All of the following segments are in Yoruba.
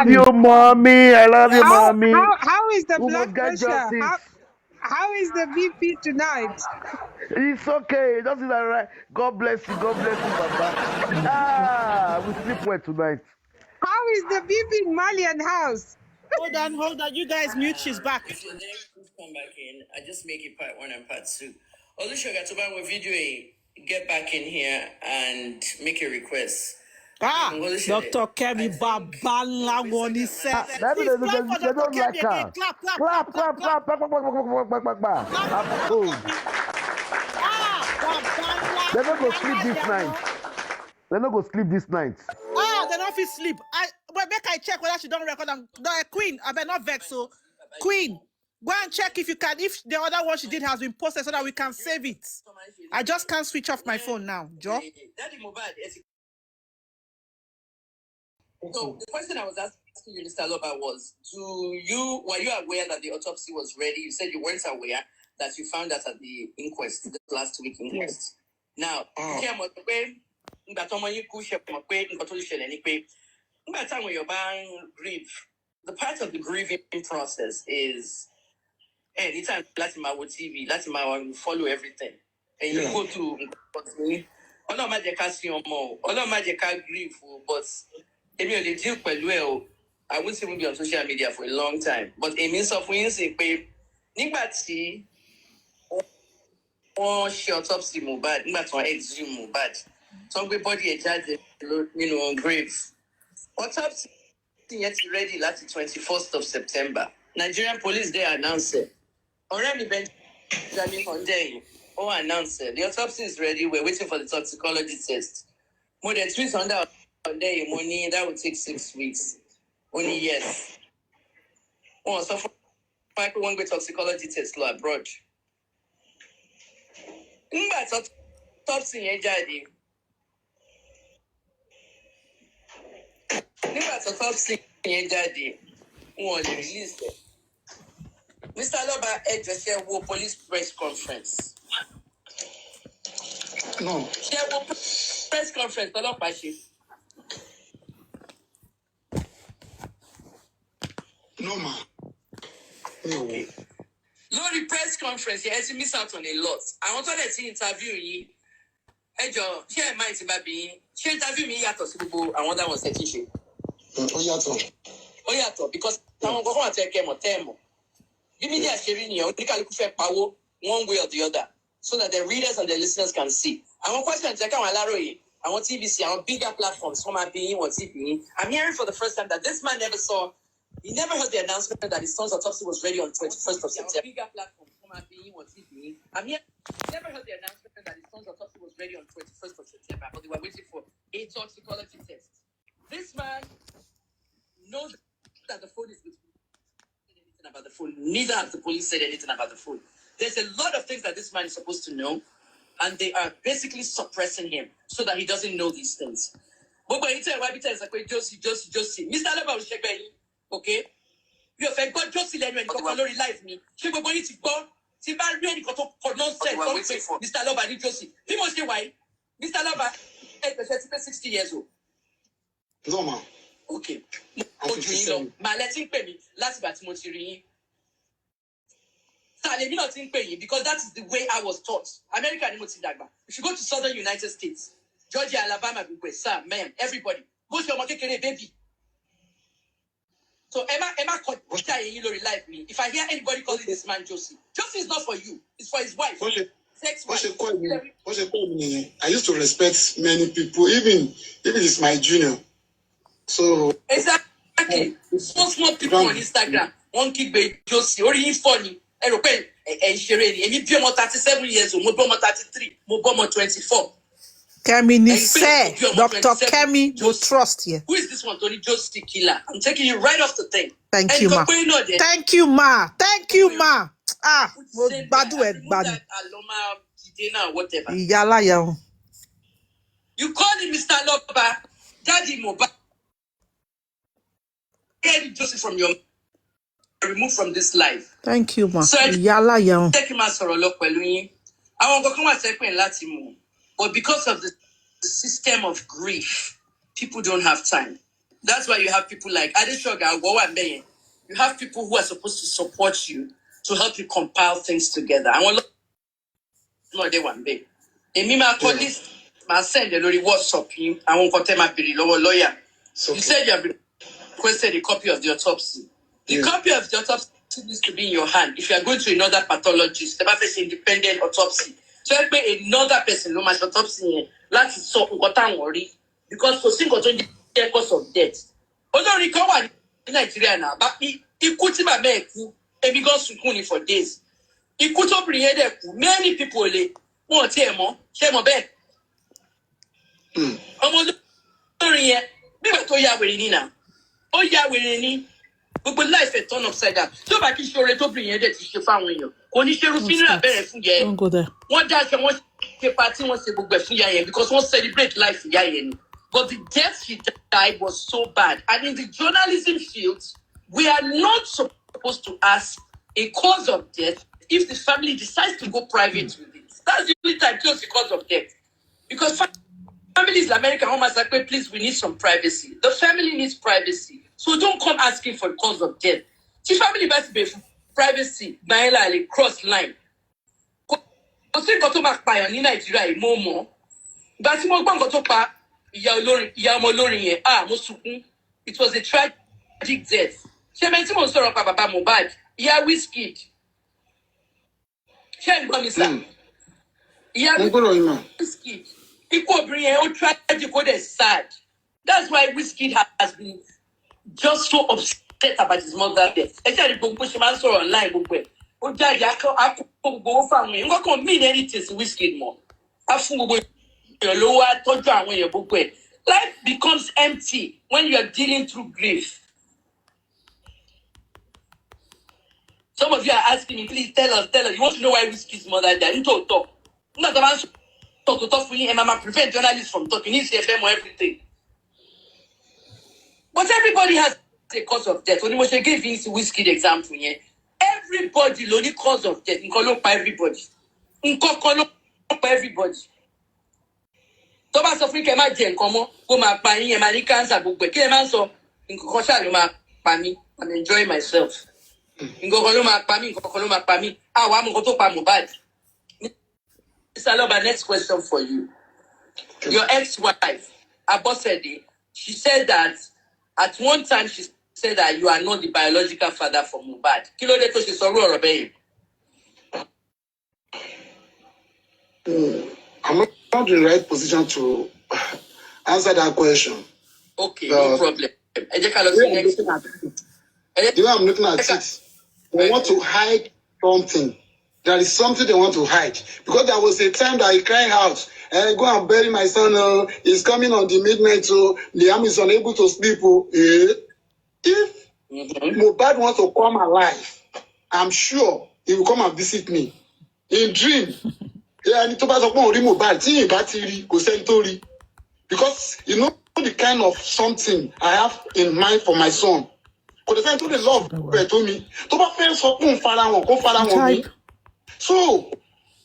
you, mommy. I love you, mommy. How is the We blood must get pressure? justice. How is the BP tonight? It's okay. That's all right. God bless you. God bless you, Baba. We sleep well tonight. How is the BP in Malian house? Hold on. You guys mute. She's back. If you're there, please come back in. I just make it part 1 and part 2. Olusoga to buy video, get back in here and make a request. Dr. Kemi Babala Woni said. Maybe Please clap for they Dr. don't Kemi like again. her. Clap. Clap, clap, clap, clap, clap, clap, clap, clap, clap, clap, clap. I'm cold. They're not going to sleep this night. They're not going to sleep this night. They don't feel sleep. But make I check whether she don't record them. Queen, I better not vex. So, Queen, go and check if you can. If the other one she did has been posted, so that we can save it. I just can't switch off my phone now, Joe. So the question I was asking you, Mr. Loba, was: were you aware that the autopsy was ready? You said you weren't aware that you found that at the inquest, the last week inquest. Now, grief. The part of the grieving process is anytime Latima TV, Latima follow everything, and you go to grief, but they deal quite well. I wouldn't even be on social media for a long time, but it means of wins a pay. Nigbati or she autopsy Mohbad, Nigbati exhume Mohbad. Some body a judge, grave. Autopsy yet ready last 21st of September. Nigerian police they announced it. Already Benjamin Hunday announced it. The autopsy is ready. We're waiting for the toxicology test. More than 300 day money that would take 6 weeks. Only yes. So for one way toxicology test law abroad. Autopsy jadi. Autopsy jadi. One release. Mr. Loba Edge will police press conference. No. Share press conference, Loba. No, ma. Okay. Lori press conference, you miss out on a lot. I wanted to interview you. Ejo, share my baby. She interview me yato sibubu. I want that one setting. Oh yato, because someone go and take temo. Give me the sharing you. One way or the other, so that the readers and the listeners can see. I want question check out I want TVC. I want bigger platforms for my being or TV. I'm hearing for the first time that this man never saw. He never heard the announcement that his son's autopsy was ready on 21st of September. Bigger platforms for my being or TV. I'm here. Never heard the announcement that his son's autopsy was ready on 21st of September, but they were waiting for a toxicology test. This man knows that the phone is with me. Anything about the phone. Neither have the police said anything about the phone. There's a lot of things that this man is supposed to know, and they are basically suppressing him so that he doesn't know these things. But when you tell why is like Josie. Mr. Leba will check okay? You have got Josie Lennon and life me. She will go to go. See, man, really got nonsense. Mr. Loba and Josie. He must say why. Mr. Loba, 60 years old. No, ma. Okay. Ma, let's pay me. Last but Motirini. Let me not think pay because that is the way I was taught. America and Dagba. If you go to southern United States, Georgia, Alabama, sir, ma'am, everybody, go to your market, baby. So Emma called life me. If I hear anybody calling this man Josie is not for you. It's for his wife. Sex wife. I used to respect many people, even it's my junior. So exactly. Small people on Instagram. One kid be Josie, or you funny. And 37 years old, 33, 24. Kemi say, Dr. Kemi will trust you. Who is this one, Tony Josie Killer? I'm taking you right off the thing. Thank you, ma. Thank you, ma. Thank you, ma. Whatever. Yala. You call him Mr. Loba, Daddy Mohbad. Get Joseph from your remove from this life. Thank you, ma. So Yala. Take him as I want to come and say Latin, but because of the system of grief, people don't have time. That's why you have people like Adeshoga, you have people who are supposed to support you to help you compile things together. I want not there one day. Èmi máa call list, máa send the lórí WhatsApp yín, àwọn nǹkan tẹ́ máa béèrè lọ́wọ́ lawyer. You said you have requested a copy of the autopsy. The copy of the autopsy needs to be in your hand. If you are going to another pathologist, the person independent autopsy. So I pay another person no matter autopsy láti sọ nǹkan táwọn rí because kò sí nǹkan tó ń jẹ́ cause of death. Olórí kan wà ní Nàìjíríà náà bá ikú tí bàbá ẹ̀ kú ebi gan sunkún ni for days. Ikú tó bìnrin yẹn dẹ̀ kú many people lè wọ́n ti ẹ̀ mọ́ ṣé mọ̀ bẹ́ẹ̀. Ọmọ olórin yẹn bí wọ́n tó ya wèrè ní náà ó ya wèrè ní gbogbo life ẹ̀ turn upside down tó bá kí ṣoore tó bìnrin yẹn dẹ̀ ti ṣe fáwọn èèyàn kò ní ṣerú funeral bẹ̀rẹ̀ fún yẹ wọ́n dáṣọ wọ́n ṣe party wọ́n ṣe gbogbo ẹ̀ fún yà yẹn because wọ́n celebrate life ìyá yẹn ni. But the death she died was so bad. And in the journalism field, we are not supposed to ask a cause of death if the family decides to go private with it. That's the only time close the cause of death. Because families in America, please, we need some privacy. The family needs privacy. So don't come asking for the cause of death. The family must be privacy, Naila, cross line. Kò sí nǹkan tó máa pààyàn ní Nàìjíríà yìí mọ́. Ìgbà tí mo gbọ́ nǹkan tó pa ìyá ọmọ olórin yẹn mo sunkún. It was a tragic death. Ṣé ẹ̀mẹ́ tí mo ń sọ̀rọ̀ pa bàbá Mohbad ìyá Wizkid ṣé ń gbọ́ mi sá? Ìyá Wizkid ikú obìnrin yẹn ó tragic ó dẹ̀ sad. That's why Wizkid has been just so upset about his mother's death. Ẹ ṣe àrí gbogbo ṣe máa ń sọ̀rọ̀ online gbogbo ẹ̀. Ó jáde akó gbogbo fáwọn èèyàn nǹkan kan mean anything sí Wizkid mọ́. A fún gbogbo èèyàn lówó àtọ́jú àwọn èèyàn gbogbo ẹ̀. Life becomes empty when you are dealing through grief. Some of you are asking me, please tell us. You want to know why Wizkid's mother died? You don't talk. Not about talk for you, and Mama prevent journalists from talking. You need CFM or everything. But everybody has a cause of death. When Moshe gave you Wizkid example, yeah. Everybody the only cause of death. Nkolo pa everybody. Nkolo pa everybody. Tó bá sọ fún kẹ́ má jẹ nǹkan mọ́, kó máa pa yín ẹ máa ní cancer gbogbo ẹ̀. Kí ẹ máa ń sọ nǹkan ṣáà ló máa pa mí. I'm enjoying myself. Nǹkan ló máa pa mí, nǹkan ló máa pa mí. Àwa mú nǹkan tó pa Mohbad. Mr. Aloba, next question for you. Your ex-wife, Abosede, she said that at one time she said that you are not the biological father for Mohbad. Kí ló dé tó ṣe sọ ọ̀rọ̀ bẹ́ẹ̀? I'm not in the right position to answer that question. Okay, no problem. The way I'm looking at it, they want to hide something. There is something they want to hide. Because there was a time that he cried out, go and bury my son, he's coming on the midnight, so Liam is unable to sleep. If Mohbad wants to come alive, I'm sure he will come and visit me. In dream. Because you know the kind of something I have in mind for my son. Because the the love to me. So,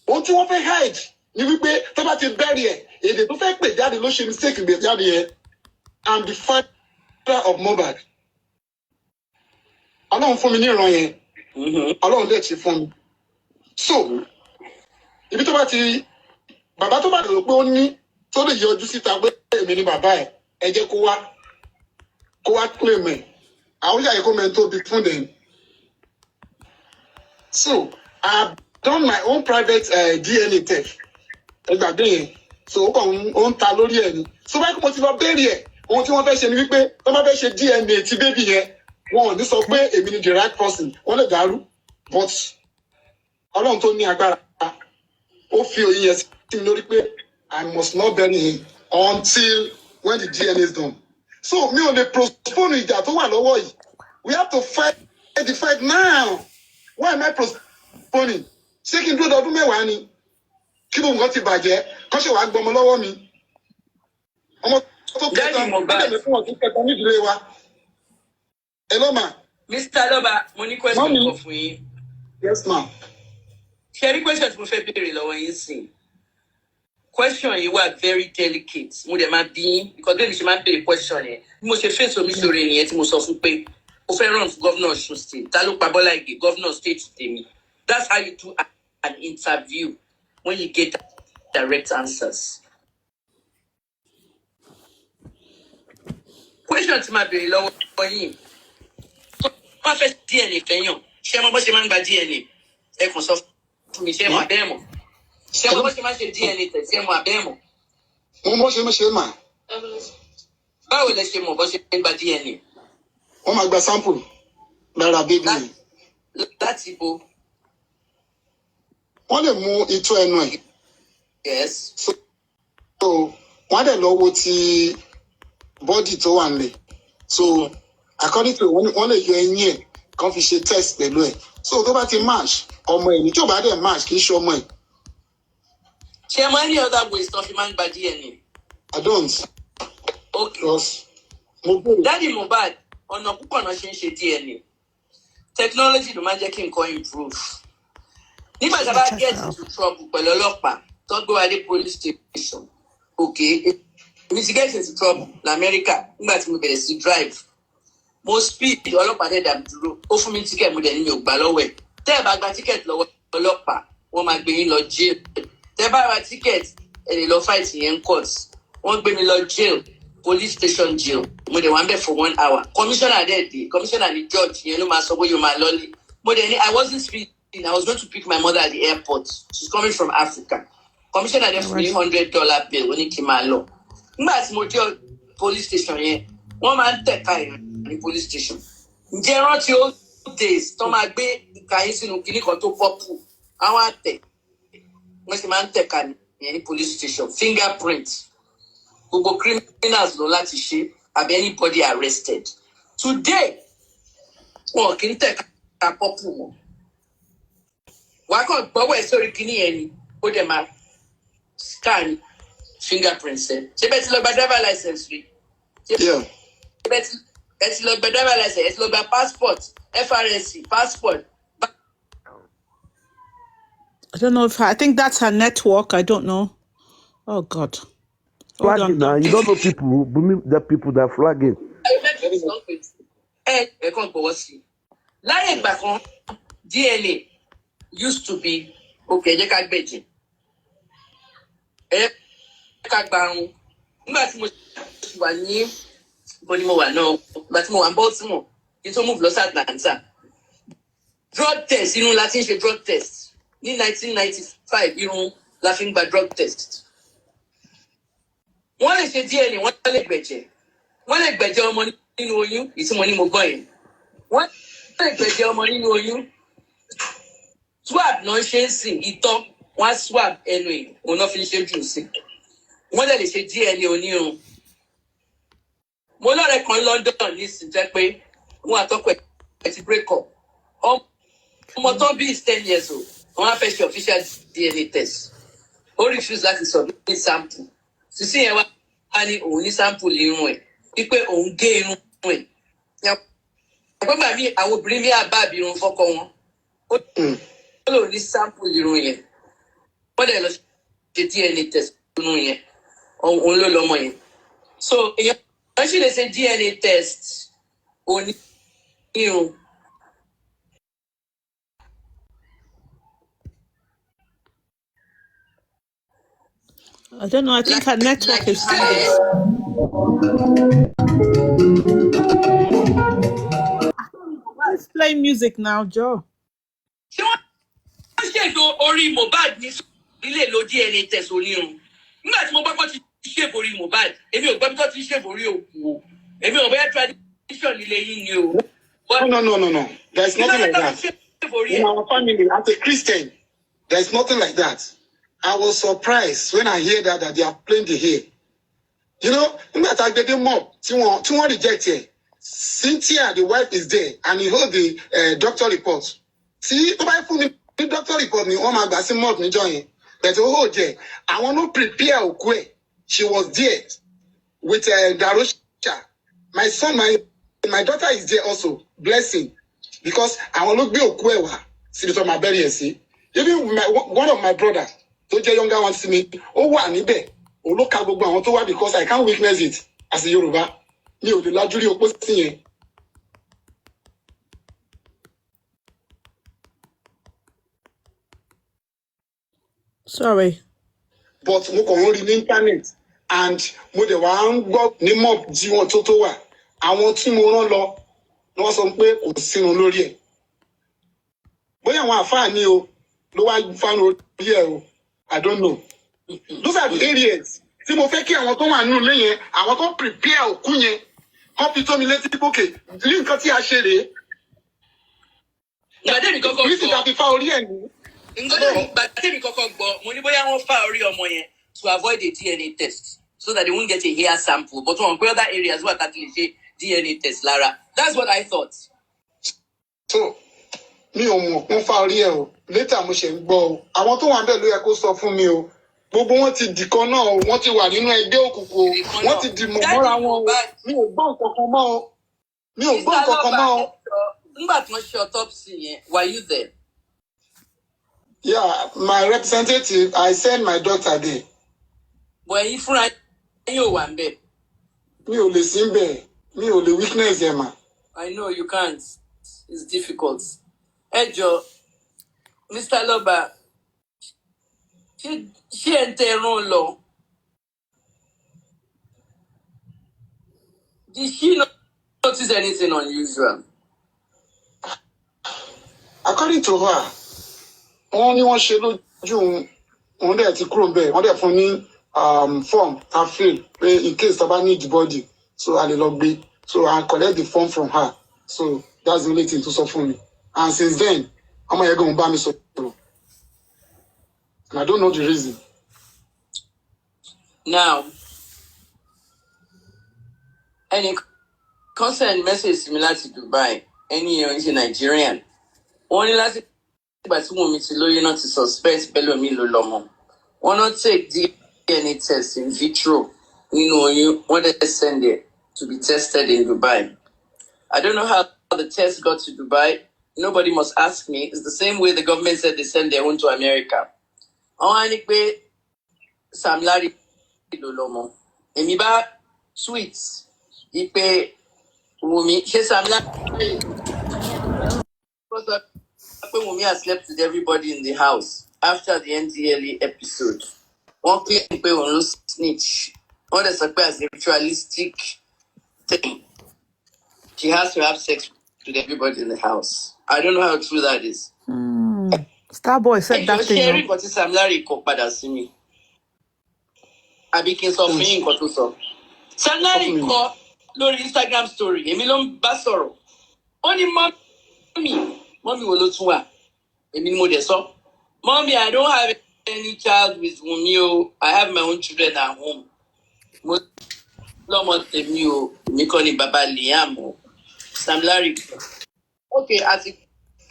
what you want to hide? You will be about to bury it. If they don't make daddy no mistake in daddy, I'm the father of Mohbad. I don't for me near I don't let you from. So, if it's about the Baba to bad look only so the you see that way, Baba, and you go claim me. I will comment to be funding. So, I've done my own private DNA test. So, on Talorian. So, I come to bury it. On your version, we pay, DNA to baby here. One, this of way, the right person. On a garu, but I don't tell me about few years. I must not bury him until when the DNA is done. So, me on the postpone that. We have to fight the fight now. Why am I postponing? Second do do me wani. Kibo ngo ti bàjẹ́. Ko se wa gbomo lọ́wọ́ mi. Omo to pe tan mo be fún o ti pe tan ni dire wa. Hello ma. Mr. Aloba, mo ní question kan fún yín. Yes ma. Ṣé rí question tí mo fẹ́ béèrè lọ́wọ́ yín sìn. question you were very delicate. Mo de ma bi because then she man be question e. Mo se face omi sore yen tí mo sọ fún pé o fẹ́ run for governor Osun State. Ta ló pa Bọ́lá Ìgè governor state tèmi. That's how you do an interview when you get direct answers. Question tí ma béèrè lọ́wọ́ yín. Wọ́n fẹ́ DNA fẹ́yàn. Ṣé mo bó ṣe máa ń gba DNA? Ẹ kàn sọ fún mi ṣé mo abẹ́ mọ̀. Ṣé mo bó ṣe máa ń ṣe DNA test ṣé mo abẹ́ mọ̀. Mo ṣe mà. Báwo lẹ ṣe mọ̀ bó ṣe ń gba DNA? Wọ́n máa gba sample lára bébí. Láti bo. Wọ́n lè mú itọ́ ẹnu ẹ̀. Yes. So wọ́n dẹ̀ lọ wo ti body tó wà nílẹ̀. So according to wọ́n lè yọ ẹyin ẹ̀ kan fi ṣe test pẹ̀lú ẹ̀. So tó bá ti match ọmọ ẹ̀ ní tí ò bá dẹ̀ match kì í ṣe ọmọ ẹ̀. Ṣé mo any other ways tó fi máa ń gba DNA? I don't. Okay. Because mo bèrè. Daddy Mohbad ọ̀nà púpọ̀ náà ṣe ń ṣe DNA. Technology ló máa ń jẹ́ kí nǹkan improve. Nígbà tí a bá get into trouble pẹ̀lú ọlọ́pàá tó gbé wa dé police station. Okay. We get into trouble l'America nígbà tí mo bẹ̀rẹ̀ sí drive. Mo speed ọlọ́pàá dẹ̀ dàbí dúró. Ó fún mi ticket mo dẹ̀ ní mi ò gbà lọ́wọ́ ẹ̀. Tẹ́ ẹ bá gba ticket lọ́wọ́ ọlọ́pàá, wọ́n máa gbé yín lọ jail. Tẹ́ ẹ bá ra ticket, ẹ lè lọ fight yẹn court. Wọ́n gbé mi lọ jail, police station jail. Mo dẹ̀ wá ń bẹ̀ for 1 hour. Commissioner dẹ̀ dé, commissioner ni judge yẹn ló máa sọ bóyá o máa lọ́lé. Mo dẹ̀ ní I wasn't speeding. I was going to pick my mother at the airport. She's coming from Africa. Commissioner dẹ̀ fún mi $100 bill ó ní kí n máa lọ. Nígbà tí mo dé police station yẹn, wọ́n máa ń tẹ̀ka ìrìn ní police station. Ǹjẹ́ rántí old days tó máa gbé ìka yín sínú kinní kan tó pọ́pù? Àwọn àtẹ̀ wọ́n sì máa ń tẹ̀ka ìyẹn ní police station. Fingerprint. Gbogbo criminals lọ láti ṣe àbí anybody arrested. Today, wọn kì í tẹ̀ka pọ́pù mọ́. Wàá kàn gbọ́wọ́ ẹ̀ sórí kinní yẹn ni ó dẹ̀ máa scan fingerprints ẹ̀. Ṣé bẹ́ẹ̀ ti lọ gba driver license rí? Yeah. Ẹ ti lọ gba driver license, ẹ ti lọ gba passport, FRSC, passport. I don't know if I think that's her network. I don't know. Oh God. Hold Flagging on. now. You don't know people, the people that are flagging. Ẹ kàn gbọ́wọ́ sí. Láyé ìgbà kan, DNA used to be okay, ẹ jẹ́ ká gbẹ̀jẹ̀. Ẹ jẹ́ ká gba àrùn. Nígbà tí mo wà ní bó ni mo wà náà, nígbà tí mo wà ní Baltimore, kí n tó move lọ sí Atlanta. Drug test, irun la ti ń ṣe drug test. Ní 1995, irun la fi ń gba drug test. Wọ́n lè ṣe DNA, wọ́n lè gbẹ̀jẹ̀. Wọ́n lè gbẹ̀jẹ̀ ọmọ nínú oyún, ìtí mo ní mo gbọ́ yẹn. Wọ́n lè gbẹ̀jẹ̀ ọmọ nínú oyún. Swab náà ṣe ń sìn ìtọ́, wọ́n á swab ẹnu ẹ̀, òun náà fi ń ṣe jù sí. Wọ́n lè ṣe DNA onírun. Mo lọ́rẹ̀ẹ́ kan London nísìnyí jẹ́ pé wọ́n àtọ́kọ̀ ẹ̀ ti break up. Ọmọ tó bí is 10 years old, wọ́n á fẹ́ ṣe official DNA test. Ó refuse láti submit sample. Sísí yẹn wá ní òun ní sample irun ẹ̀, wípé òun gé irun ẹ̀. Àgbẹ̀gbà mi àwọn obìnrin ní àbá irun fọ́kọ wọn. Ó lò ní sample irun yẹn. Wọ́n dẹ̀ lọ ṣe DNA test irun yẹn. Òun ló lọ́mọ yẹn. So èèyàn sì lè ṣe DNA test òní irun. I don't know. I think her network is Let's play music now, Joe. Ṣé wọ́n ṣètò orí Mohbad ní ilé lo DNA test onírun? Nígbà tí mo gbọ́ pé ti ṣèbò orí Mohbad, èmi ò gbọ́ bí tó ti ṣèbò orí òkú o. Èmi ò bẹ́ẹ̀ tradition ilé yín ni o. No. There's nothing like that. In our family, as a Christian, there's nothing like that. I was surprised when I hear that they are playing the hair. You know, nígbà tá a gbé dé mob tí wọ́n reject ẹ̀. Cynthia, the wife, is there, and he hold the doctor report. See, tó bá fún mi ní doctor report ni wọ́n máa gbà sí mob níjọ́ yẹn. But ó hold there. Àwọn no prepare òkú ẹ̀. She was there with Darosha. My son, my daughter is there also, blessing, because àwọn ló gbé òkú ẹ̀ wá síbi tó máa bury ẹ̀ sí. Even one of my brothers, tó jẹ́ younger one sí mi ó wà níbẹ̀ òun ló ka gbogbo àwọn tó wà because I can't witness it as a Yorùbá mi ò lè lajú rí opó sí yẹn. Sorry. But mo kàn ń rí ní internet and mo dẹ̀ wá ń gbọ́ ní mob jí wọn tó wà àwọn tí mo rán lọ ni wọ́n sọ pé kò sínú lórí ẹ̀ bóyá àwọn àfáà ni o ló wá fáwọn orí ẹ̀ o I don't know. Those are the areas tí mo fẹ́ kí àwọn tó wà nínú ilé yẹn àwọn tó prepare òkú yẹn kọ́ fi tó mi létí pókè ní nǹkan tí a ṣe rèé. Gbàdé mi kọ́kọ́ Ní ti ta fi fá orí ẹ̀ ní. Gbàdé mi kọ́kọ́ gbọ́, mo ní bóyá wọ́n fá orí ọmọ yẹn to avoid a DNA test so that they won't get a hair sample. But on other areas where that is a DNA test, Lara. That's what I thought. So, mi ò mọ̀ wọ́n fá orí ẹ̀ o. Later mo ṣe ń gbọ́ o. Àwọn tó wà ń bẹ̀ ló yẹ kó sọ fún mi o. Gbogbo wọn ti dìkan náà o. Wọ́n ti wà nínú ẹgbẹ́ òkùnkùn o. Wọ́n ti dìmọ̀ mọ́ra wọn o. Mi ò gbọ́ nǹkan kan mọ́ o. Mi ò gbọ́ nǹkan kan mọ́ o. Nígbà tí wọ́n ṣe autopsy yẹn, were you there? Yeah, my representative, I sent my daughter there. But ẹ̀yin fúnra yín ò wà ń bẹ̀. Mi ò lè sí ń bẹ̀. Mi ò lè witness ẹ̀ mà. I know you can't. It's difficult. Ẹ jọ̀ọ́, Mr. Loba, ṣé ẹ̀ ń tẹ ẹran lọ? Did she not notice anything unusual? According to her, wọ́n ní wọ́n ṣe lójú òun dẹ̀ ti kúrò bẹ́ẹ̀ wọ́n dẹ̀ fún ní form ta fill pé in case ta bá need the body so a lè lọ gbé so I collect the form from her so that's the only thing tó sọ fún mi and since then ọmọ yẹn gan bá mi sọ̀rọ̀ and I don't know the reason. Now, any concern message similar to Dubai, any Nigerian, only last but tí Wunmi ti lóyún náà ti suspect Pelumi ló lọ́mọ. Wọ́n náà take DNA test in vitro nínú oyún, wọ́n dẹ̀ send it to be tested in Dubai. I don't know how the test got to Dubai. Nobody must ask me. It's the same way the government said they send their own to America. Àwọn á ní pé Sam Larry ló lọ́mọ. Èmi bá tweet ipe Wunmi ṣé Sam Larry Wunmi has slept with everybody in the house after the NDLE episode. One claim pé òun ló snitch. One that's as a ritualistic thing. She has to have sex with everybody in the house. I don't know how true that is. Starboy said that thing. Sharing what is Sam Larry kò padà sí mi. Àbí kí n sọ fún yín nǹkan tó sọ. Sam Larry kọ lórí Instagram story. Èmi ló ń bá sọ̀rọ̀. Ó ní Mommy wo ló tún wà? Èmi ni mo dẹ̀ sọ. Mommy, I don't have any child with Wunmi o. I have my own children at home. Mo lọ́mọ tèmi o. Èmi kọ́ ni bàbá Liam o. Sam Larry. Okay, àti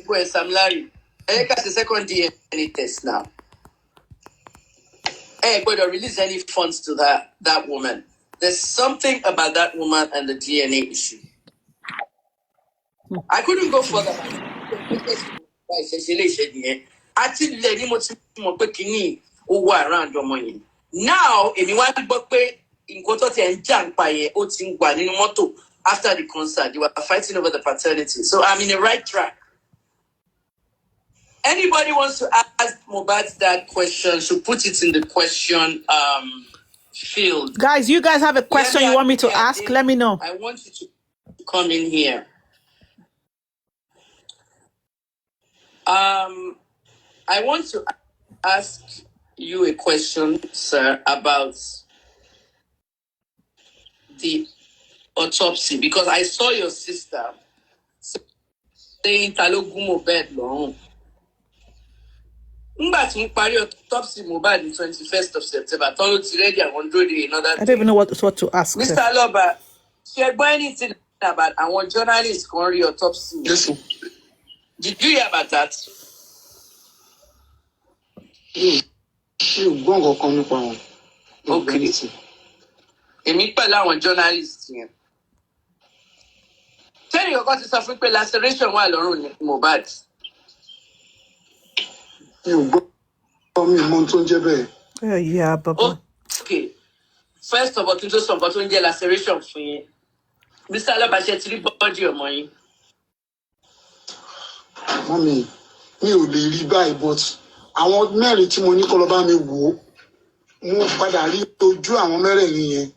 ìgbọ́ Sam Larry. Ẹ ká ṣe second DNA test now. Ẹ gbọ́dọ̀ release any funds to that woman. There's something about that woman and the DNA issue. I couldn't go further. Actually, ni mo ti mọ̀ pé kíní ó wà around ọmọ yẹn. Now, èmi wá gbọ́ pé nǹkan tó ti ń jà ń pa yẹn ó ti ń wà nínú mọ́tò after the concert. They were fighting over the paternity. So I'm in the right track. Anybody wants to ask Mohbad that question should put it in the question field. Guys, you guys have a question you want me to ask? Let me know. I want you to come in here. I want to ask you a question, sir, about the autopsy because I saw your sister saying Talogumo bed long. But we parí autopsy Mohbad on 21st of September. Tolo ti ready and 100 day another. I don't even know what to ask. Mr. Loba, ṣé gbọ́ anything about àwọn journalists kan rí autopsy? Yes. Did you hear about that? Mi ò gbọ́ nǹkan kan nípa wọn. Okay. Èmi pẹ̀lú àwọn journalists yẹn. Tẹ́lẹ̀ ọkọ ti sọ fún pé laceration wà lọ́rùn Mohbad. Mi ò gbọ́ mi mọ tó ń jẹ́ bẹ́ẹ̀. Yeah, Baba. Okay. First of all, kí n tó sọ nǹkan tó ń jẹ́ laceration fún yín. Mr. Alábàṣẹ ti rí bọ́ọ̀dì ọmọ yín. Mọ́mí, mi ò lè rí báyìí, but àwọn mẹ́rin tí mo ní kó lọ bá mi wò ó, mo padà rí ojú àwọn mẹ́rẹ̀ẹ̀rin yẹn.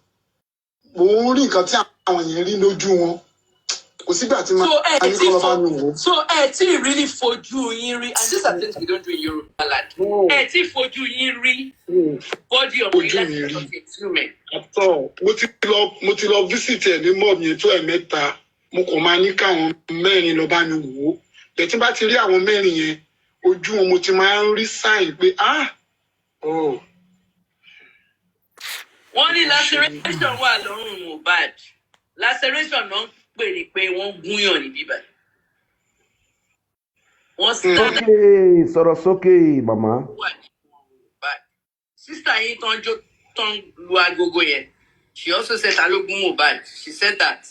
Mo ń rí nǹkan tí àwọn yẹn rí lójú wọn. Kò sígbà tí màá ní kó lọ bá mi wò ó. So tí really fojú yín rí, and these are things we don't do in Yoruba land. Tí fojú yín rí bọ́ọ̀dì ọmọ yín láti ọ̀sẹ̀ ìtumẹ̀. Àtọ̀, mo ti lọ visit ẹ̀ ní mọ́ọ̀mù yẹn tó ẹ̀mẹ́ta. Mo kàn máa ní káwọn mẹ́rin lọ bá mi wò ó. Bẹ̀tí bá ti rí àwọn mẹ́rin yẹn, ojú wọn mo ti máa ń rí sign pé wọ́n ní laceration wà lọ́rùn Mohbad. Laceration náà ń pè ní pé wọ́n gúnyàn ní bíbá. Wọ́n Sọ̀rọ̀ sókè, màmá. wà ní Mohbad. Sísá yín tán lu agogo yẹn. She also said ta ló gún Mohbad. She said that.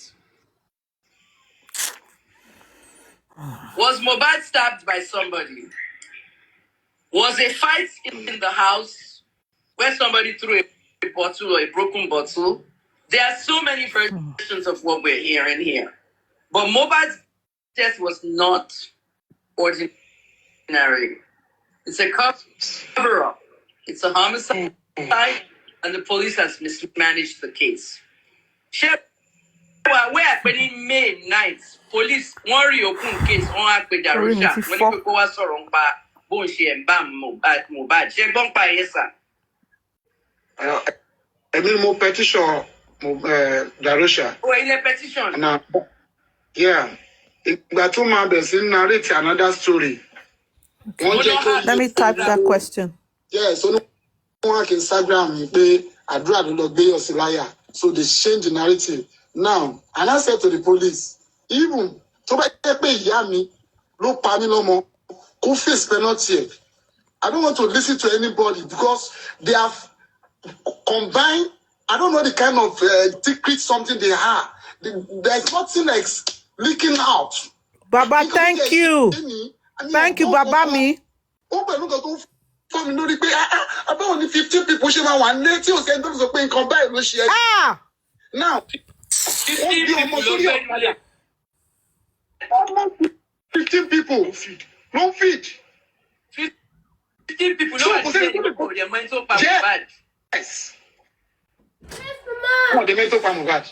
Was Mohbad stabbed by somebody? Was a fight in the house where somebody threw a bottle or a broken bottle? There are so many versions of what we're hearing here. But Mohbad's death was not ordinary. It's a cover-up. It's a homicide, and the police has mismanaged the case. Where in May 9th, police wọ́n reopen case wọ́n á pe Darusha wọ́n ní pé kó wá sọ̀rọ̀ nípa bó ń ṣe ẹ̀ ń bá Mohbad ṣe gbọ́n pa ẹ̀yẹ sà. Èmi ni mo petition Darusha. Ilé petition. Ìgbà tó máa bẹ̀ sí narrate another story. Let me type that question. Yes, so wọ́n á kí Instagram mi pé àdúrà ló lọ gbé yọ̀ sí láyà. So they change the narrative. Now, and I said to the police, even tó bá jẹ́ pé ìyá mi ló pa mí lọ́mọ, kó face penalty. I don't want to listen to anybody because they have combined. I don't know the kind of secret something they have. There's nothing like leaking out. Baba, thank you. Thank you, Baba mi. Ó pẹ̀lú nǹkan tó fún mi lórí pé abáwọn ní 15 people ṣe máa wà ní tí ò sẹ́ni tó sọ pé nǹkan báyìí ló ṣe é. Now, wọ́n bí ọmọ sórí ọ̀kadà. Almost 15 people. No feed. 15 people no wà ní ìdílé mọ́ tó pa Mohbad. Yes. Wọ́n dé mẹ́tò pa Mohbad.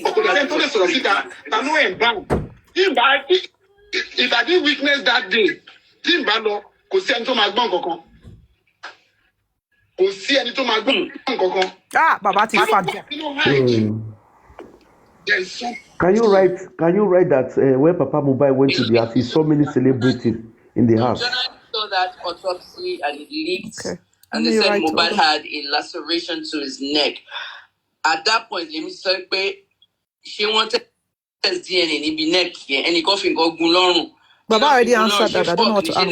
Ọ̀pọ̀lọpọ̀ tó lè sọ̀rọ̀ síta, ta ló ẹ̀ bá wọn. If I didn't witness that day, tí n bá lọ, kò sí ẹni tó máa gbọ́n kankan. Kò sí ẹni tó máa gbọ́n kankan. Baba ti fàjà. Can you write that when Papa Mohbad went to the house, he saw many celebrities in the house? Journalists saw that autopsy and it leaked. Okay. And they said Mohbad had a laceration to his neck. At that point, Yemi said, she wanted test DNA in the neck here, and he coughing go gun. Baba already answered that. I don't know what to add.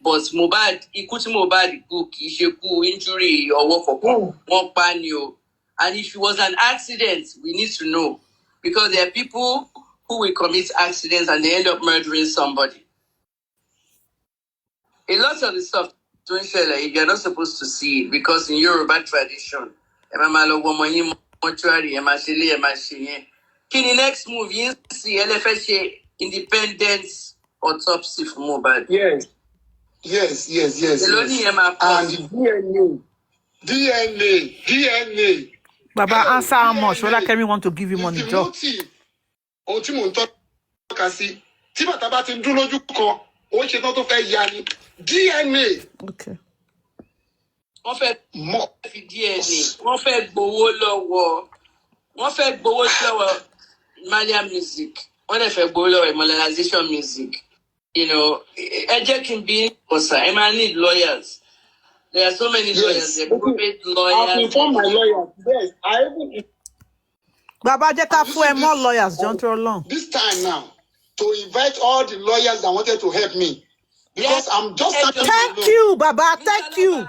But Mohbad, ikú tí Mohbad kú kì í ṣe kú injury ọwọ́ kọ̀ọ̀kan. Wọ́n pa ni o. And if it was an accident, we need to know. Because there are people who will commit accidents and they end up murdering somebody. A lot of the stuff, you're not supposed to see it because in Yoruba tradition, next move, you see LFSA independence autopsy for Mohbad. Yes. And DNA. Baba, answer how much? Whether Kemi want to give you money, job. Ohun tí mò ń tọ́ka sí, tí bàtà bá ti dúró lójú kan, ó ṣe tán tó fẹ́ ya ni. DNA. Okay. Wọ́n fẹ́ fi DNA. Wọ́n fẹ́ gbowó lọ́wọ́ Malian music. Wọ́n dẹ̀ fẹ́ gbowó lọ́wọ́ modernization music. You know, ẹ can be I might need lawyers. There are so many lawyers. There are private lawyers. I've informed my lawyer. Yes, I even. Baba, Jeka for more lawyers, don't throw long. This time now, to invite all the lawyers that wanted to help me. Because I'm just... Thank you, Baba. Thank you.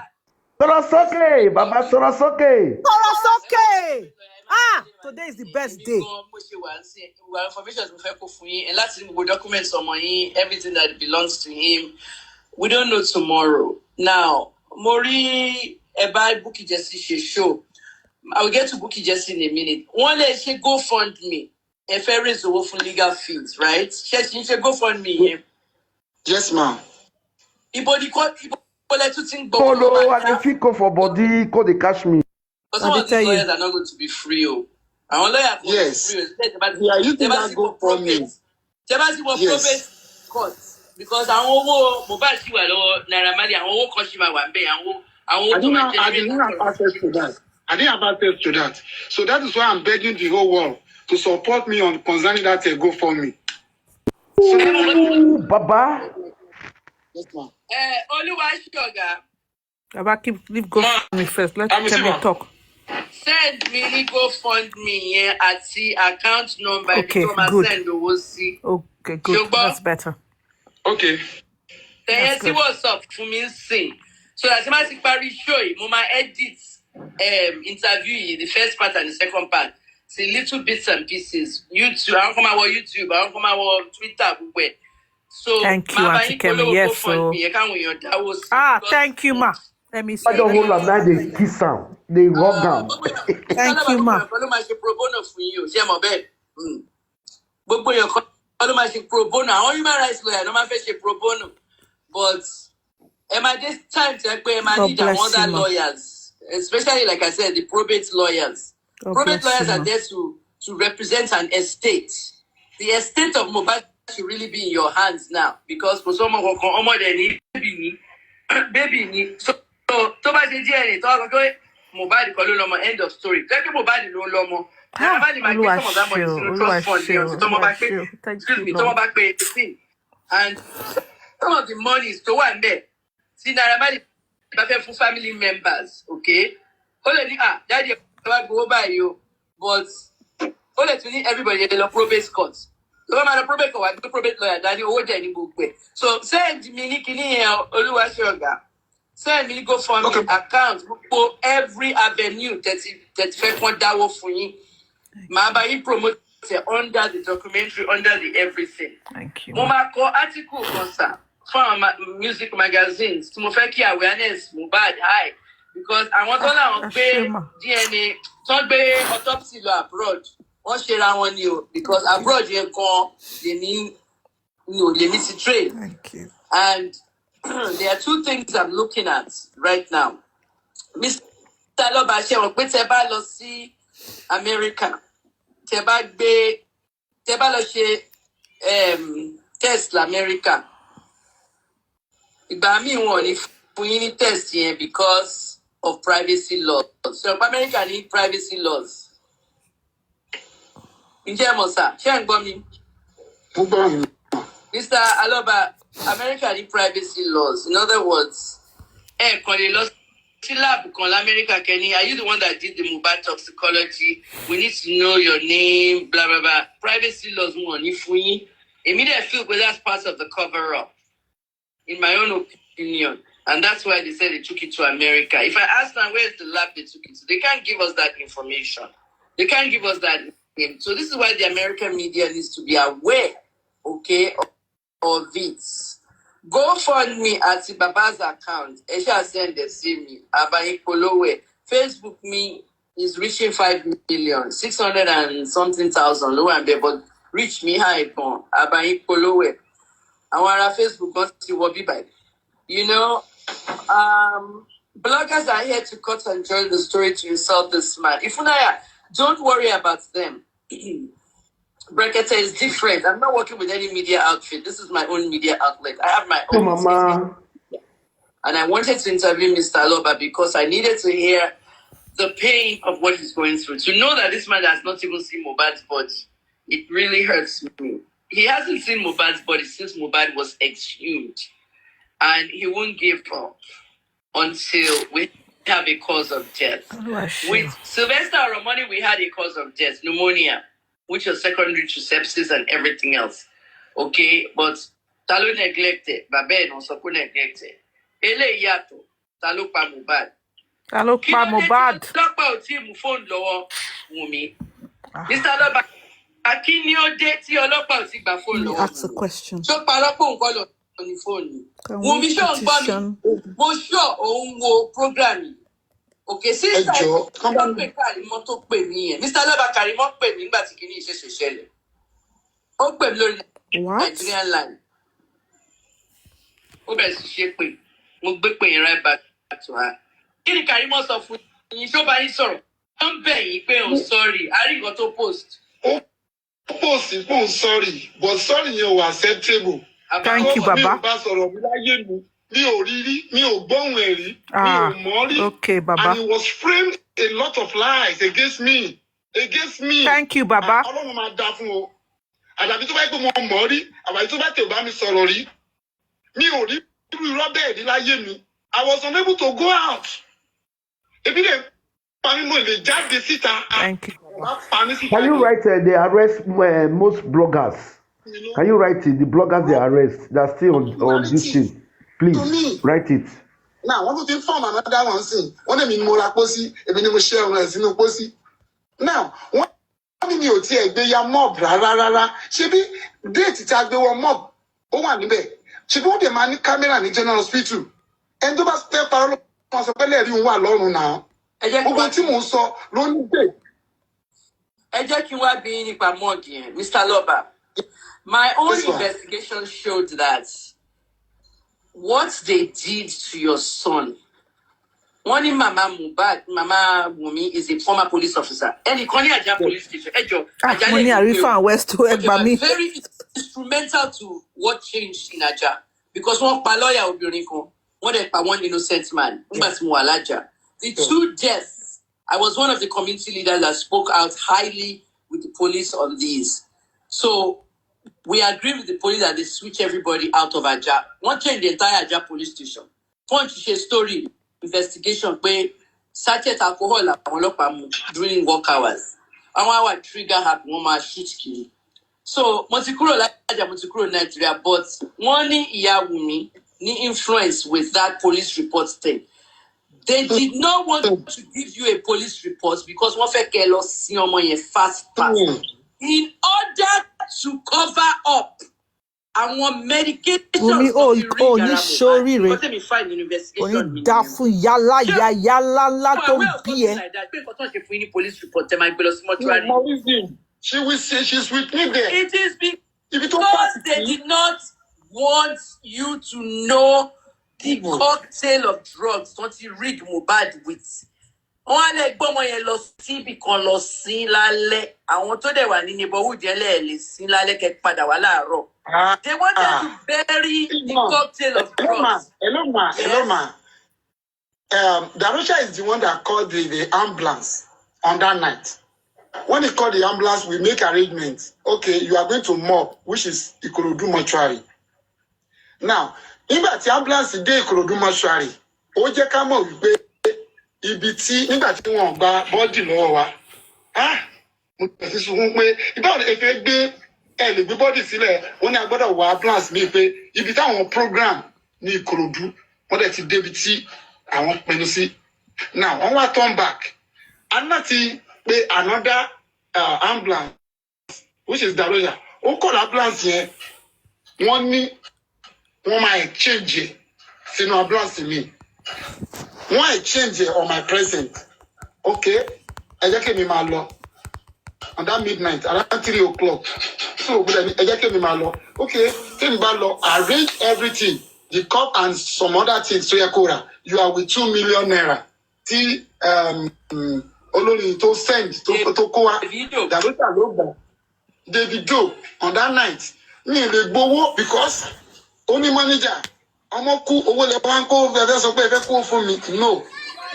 Sorosoke, Baba, Sorosoke. Sorosoke. Today is the best day. Information documents on everything that belongs to him. we don't know tomorrow. Now, Mori Eba Bukky Jesse show. I will get to Bukky Jesse in a minute. One day she go fund me. A ferry is over for legal fees, right? She go fund me. Yes, ma'am. Ibody let to think Oh no, I can feel go for body, call the cash me. But some of these lawyers are not going to be free. Our lawyer Yes. free. Yeah, you think that go for me? Yes. Court. Because I want mobile she were Naira Marley, I want Koshima Wambe, I didn't have access to that. I didn't have access to that. So that is why I'm begging the whole world to support me on concerning that GoFundMe. Ooh, Baba. Yes, ma'am. Oluwa Sugar. Baba, leave GoFundMe first. Let me talk. Send me GoFundMe at the account number. Okay, good. Okay, good. That's better. Okay. Then see what's up for me sing. So as I show you, Mama edit interview the first part and the second part. See little bits and pieces. YouTube, I don't come out YouTube, I don't come out Twitter, where. So thank you, Auntie Kemi. Yes, so thank you, ma. Let me see. I don't hold them now. They kiss them. They rub them. Thank you, ma. Pro bono for you. See my bed. But boy, pro bono. All human rights lawyer, no man fetch pro bono. But this time to need other lawyers, especially like I said, the probate lawyers. Probate lawyers are there to represent an estate. The estate of Mohbad should really be in your hands now, because for someone who come baby so to ba je DNA to go Mohbad ko lo lomo, end of story. Take Mohbad lo lomo. Nobody might get some of that money to trust fund. And some of the money is to one there. See Naira for family members, okay? Only daddy go by you, but only to need everybody in the probate court. So I'm a probate court, probate lawyer, daddy over there in book way. So send me Nikini Oluwa Sugar. Send me go for me account for every avenue that one dawo for you. Mabai promote under the documentary, under the everything. Thank you. Mama ko article concern from music magazines to make awareness Mohbad high, because I want to pay DNA, don't pay autopsy abroad. What share I want you, because abroad you call they need they need to trade. Thank you. And there are two things I'm looking at right now. Mr. Lobache, we teba lo si America. Teba lo she test l'America. Igba mi won ni fun yin ni test here because of privacy laws. So America need privacy laws. Nje mo sa, se n gbo mi. Mr. Aloba, America need privacy laws. In other words, are you the one that did the Mohbad toxicology? We need to know your name, blah, blah, blah. Privacy laws, immediately feel that that's part of the cover-up, in my own opinion. And that's why they said they took it to America. If I ask them, where's the lab they took it to? They can't give us that information. They can't give us that name. So this is why the American media needs to be aware, okay, of this. Go fund me at Baba's account. Esha send the see me. Abayi Polowe. Facebook me is reaching 5 million, 600 and something thousand. Low and but reach me high on Abayi Polowe. I want Facebook got to what be by. You know, bloggers are here to cut and join the story to insult this man. If Unaya, don't worry about them. Brekete is different. I'm not working with any media outfit. This is my own media outlet. I have my own. Mama. And I wanted to interview Mr. Aloba because I needed to hear the pain of what he's going through. To know that this man has not even seen Mohbad's body, it really hurts me. He hasn't seen Mohbad's body since Mohbad was exhumed. And he won't give up until we have a cause of death. With Sylvester Romani, we had a cause of death, pneumonia, which was secondary to sepsis and everything else. Okay, but Talo neglected, Babe no Soko neglected. Ele yato, Talo pa Mohbad. Talo pa Mohbad. Lokpa oti mu phone lowo Wunmi. Mr. Aloba, Akinio de ti Olokpa oti gba phone lowo. Ask a question. So pa Olokpa nko lo on the phone. Can Wọ́n we mi ṣọ́ ń gbọ́ mi. petition? Mo ṣọ́ òun wo program yìí. Okay, sister, don't pè Karimo tó pè mí yẹn. Mr. Lọ́ba Karimo pè mí nígbà tí kìíní ìṣẹ̀ṣẹ̀ ṣẹlẹ̀. Ó pè mí lórí Nigerian line. Ó bẹ̀rẹ̀ sí ṣe pé mo gbé pé yẹn right back to her. Kí ni Karimo sọ fún yín? Ṣó bá yín sọ̀rọ̀? Wọ́n bẹ̀ yín pé òun sorry. A rí nǹkan tó post. Ó post fún sorry, but sorry yẹn ò acceptable. Thank you, Baba. Mi ò bá sọ̀rọ̀ mi láyé mi. Mi ò rí rí, mi ò gbóhùn ẹ̀ rí, mi ò mọ̀ rí. Okay, Baba. And he was framed a lot of lies against me. Against me. Thank you, Baba. Ọlọ́run máa dá fún o. Àdàbí tó bá yẹ pé mo mọ̀ rí, àbàbí tó bá tẹ̀ bá mi sọ̀rọ̀ rí. Mi ò rí irú irọ́ bẹ́ẹ̀ rí láyé mi. I was unable to go out. Ebi dẹ̀ pa mi mo lè jáde síta. Thank you. Can you write they arrest most bloggers? Can you write it? The bloggers they arrest. They're still on this thing. Please write it. Now, wọ́n tún ti fọ́ọ̀mù another one sí. Wọ́n lè mi ni mo ra pósí, èmi ni mo ṣe ọ̀run ẹ̀ sínú pósí. Now, wọ́n ní mi ò tiẹ̀ gbé ya mob rárá. Ṣebí déètì tí a gbé wọ mob ó wà níbẹ̀. Ṣebí wọ́n dẹ̀ máa ní kámẹ́rà ní General Hospital. Ẹni tó bá fẹ́ parọ́ ló wọ́n sọ pé lẹ́ẹ̀rí òun wà lọ́rùn náà. Gbogbo tí mò ń sọ ló ní dé. Ẹ jẹ́ kí n wá bí nípa mọ́ọ̀gì yẹn, Mr. Loba. My own investigation showed that what they did to your son. One in Mama Wumi is a former police officer. And he can't Ajah police station. Money Arifa and West to Egbami. Very instrumental to what changed in Ajah. Because one lawyer Obioniko, one innocent man. The two deaths, I was one of the community leaders that spoke out highly with the police on these. So we agree with the police that they switch everybody out of Ajah. One change the entire Ajah police station. Punch a story, investigation, where sachet alcohol during work hours. And one trigger happen, one shoot kill. So, Montikuro Nigeria, but one Iya Wumi ni influence with that police report thing. They did not want to give you a police report because one fake loss fast. In order to cover up our medication. Ní sórí rẹ̀. Let me find an investigation. Oní dá fún yálà ńlá tó bí ẹ. She will say she's with me there. It is because they did not want you to know the cocktail of drugs don't you rig Mohbad with. Wọ́n lè gbọ́mọ yẹn lọ síbi kan lọ sí lálẹ́. Àwọn tó dẹ̀ wà ní neighborhood yẹn lè sí lálẹ́ kẹ́ padà wá láàárọ̀. They wanted to bury the cocktail of drugs. Hello, ma. Darusha is the one that called the ambulance on that night. When he called the ambulance, we make arrangements. Okay, you are going to mob, which is Ikorodu mortuary. Now, nígbà tí ambulance dé Ikorodu mortuary, ó jẹ́ ká mọ̀ wípé ibi tí nígbà tí wọ́n gba bọ́dì lọ́wọ́ wa. Mo tẹ̀sí sunkún pé ìbáwọ̀ lè fẹ́ gbé lè gbé bọ́dì sílẹ̀, wọ́n ní a gbọ́dọ̀ wá ambulance mi pé ibi táwọn program ní Ikorodu wọ́n dẹ̀ ti débi tí àwọn pinnu sí. Now, wọ́n wá turn back. And láti pé another ambulance, which is Daroja. Ó call ambulance yẹn, wọ́n ní wọ́n máa exchange sínú ambulance mi. Wọ́n exchange on my present. Okay, ẹ jẹ́ kí mi máa lọ. On that midnight, around 3 o'clock. So, ẹ jẹ́ kí mi máa lọ. Okay, kí mi bá lọ, arrange everything. The cup and some other things. So, you are with 2 million naira. Tí olórí tó send tó kó wa. Davido ló gbà. Davido on that night. Mi lè gbowó because only manager. Ọmọ kú owó lè wá ń kó fẹ́fẹ́ sọ pé ẹ fẹ́ kó fún mi. No,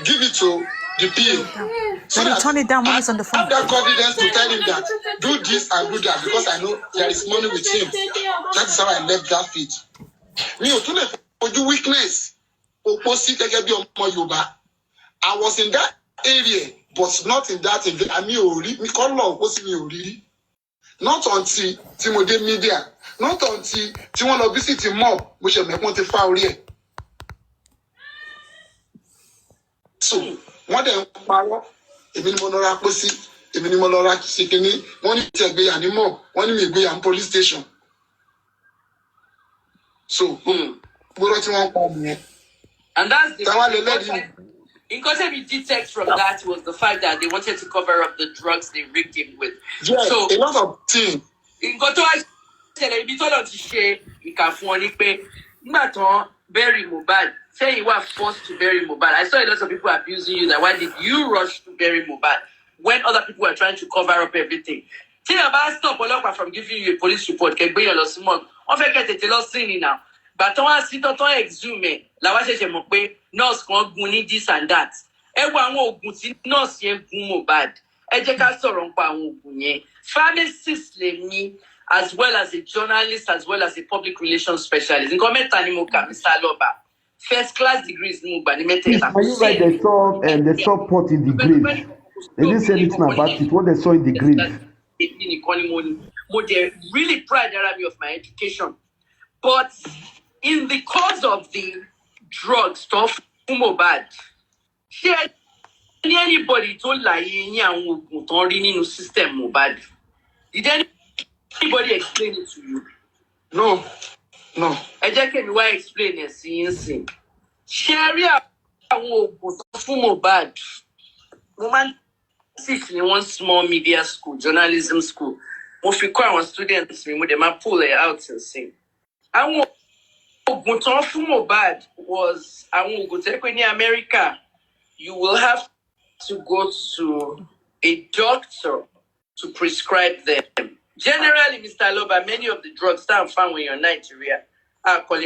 give it to the PA. So turn it down when he's on the phone. I have that confidence to tell him that do this and do that because I know there is money with him. That is how I left that feed. Mi ò tún lè fojú weakness. Òpó sí gẹ́gẹ́ bí ọmọ Yorùbá. I was in that area but not in that area. Àmì ò rí mi kọ́ lọ òpó sí mi ò rí. Not until tí mo dé media. Not until tí wọ́n lọ visit mob mo ṣe mẹ́pọ́n ti fa orí ẹ̀. So wọ́n dẹ̀ ń parọ́ èmi ni mo lọ ra pósí èmi ni mo lọ ra ṣèkínní wọ́n ní tí ẹgbẹ́yà ní mob wọ́n ní mi ìgbéyà ní police station. So, gbọ́dọ̀ tí wọ́n pa nìyẹn. And that's the Táwa lè lẹ́dí. because we detect from that was the fact that they wanted to cover up the drugs they rigged him with. Yes, So a lot of things. nǹkan tó wá ṣẹlẹ̀ ibi tọ́lọ̀ ti ṣe ìkà fún ọ ni pé nígbà tán bury Mohbad, say you were forced to bury Mohbad. I saw a lot of people abusing you that why did you rush to bury Mohbad when other people were trying to cover up everything? Tí ẹ bá stop ọlọ́pàá from giving you a police report kẹgbẹ́ yẹn lọ sí mọ́ wọ́n fẹ́ kẹ́ tètè lọ sí ni now. Bàtọ́ wá sí tọ́tọ́ exhume làwa ṣẹ̀ṣẹ̀ mọ̀ pé nurse kan gun ní this and that. Ẹ wo àwọn oògùn tí nurse yẹn gun Mohbad. Ẹ jẹ́ ká sọ̀rọ̀ nípa àwọn oògùn yẹn. Pharmacist lèmi as well as a journalist as well as a public relations specialist. Nǹkan mẹ́ta ni mo kà Mr. Loba. First class degrees ni mo gbà ní mẹ́tẹ̀ẹ̀ta. Can you write they saw pot in the grave? They didn't say anything about it. What they saw in the grave. Mo really pride me of my education. But in the cause of the drug stuff, Mohbad, anybody told lie in your system Mohbad? Did anybody explain it to you? No. I just can why explain it since Sharia Mohbad. Woman teach in one small media school, journalism school. Mo fi kọ́ àwọn students mi mo dẹ̀ máa pull it out and sing. Àwọn oògùn tó fún Mohbad was àwọn oògùn tẹ́ pé ní America you will have to go to a doctor to prescribe them. Generally, Mr. Loba, many of the drugs that I'm found when you're in Nigeria are called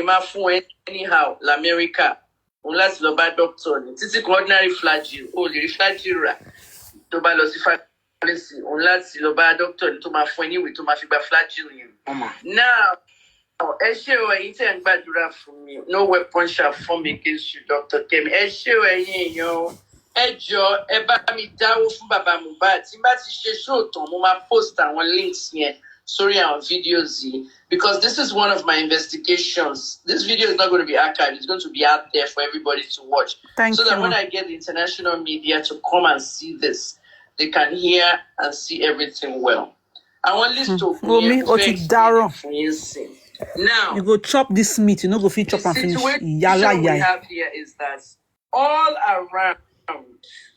anyhow, l'America. Unless Loba doctor, it's an ordinary flagell. Oh, the flagell. To buy lossy pharmacy. Unless Loba doctor, to my funny with to my fiber flagell. Now, no weapon shall form against you, Dr. Kemi. Ẹjọ́ ẹ bá mi dáwó fún bàbá Mohbad tí bá ti ṣe show tán mo máa post àwọn links yẹn sórí àwọn videos yìí because this is one of my investigations. This video is not going to be archived. It's going to be out there for everybody to watch. So that when I get the international media to come and see this, they can hear and see everything well. I want this to now you go chop this meat, you know go fit chop and finish. The situation we have here is that all around.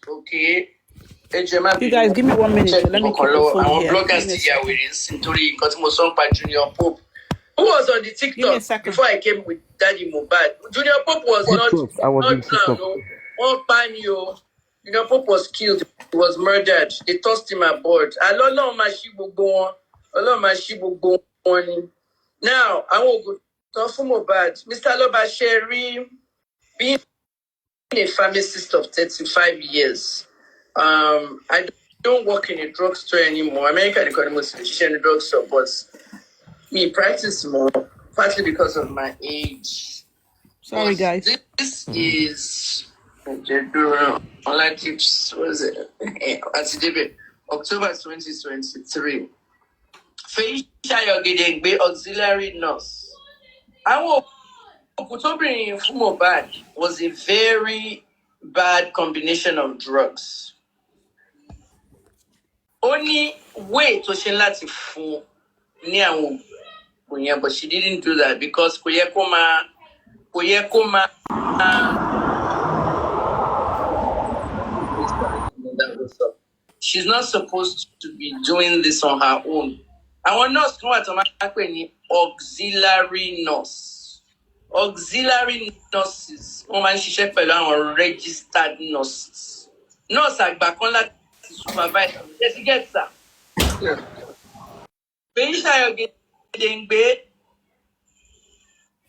Okay. You guys, give me 1 minute. Let me keep the phone here. Junior Pope, who was on the TikTok before I came with Daddy Mohbad. Junior Pope was not Junior Pope was killed. He was murdered. They tossed him aboard. Now, I won't go to Mohbad. Mr. Loba Sherry being a pharmacist of 35 years. I don't work in a drugstore anymore. American economy is in a drugstore, but me practice more, partly because of my age. Sorry, guys. This is online tips. What is it? October 2023. Feisha Yogedengbe, auxiliary nurse. Okutobri Fumobad was a very bad combination of drugs. Only way to shelati fu ni but she didn't do that because she's not supposed to be doing this on her own. Our nurse come automatically auxiliary nurse. Auxiliary nurses, registered nurses. Nurse àgbà kan láti supervise. Yes, you get that. Feisha Yogedengbe,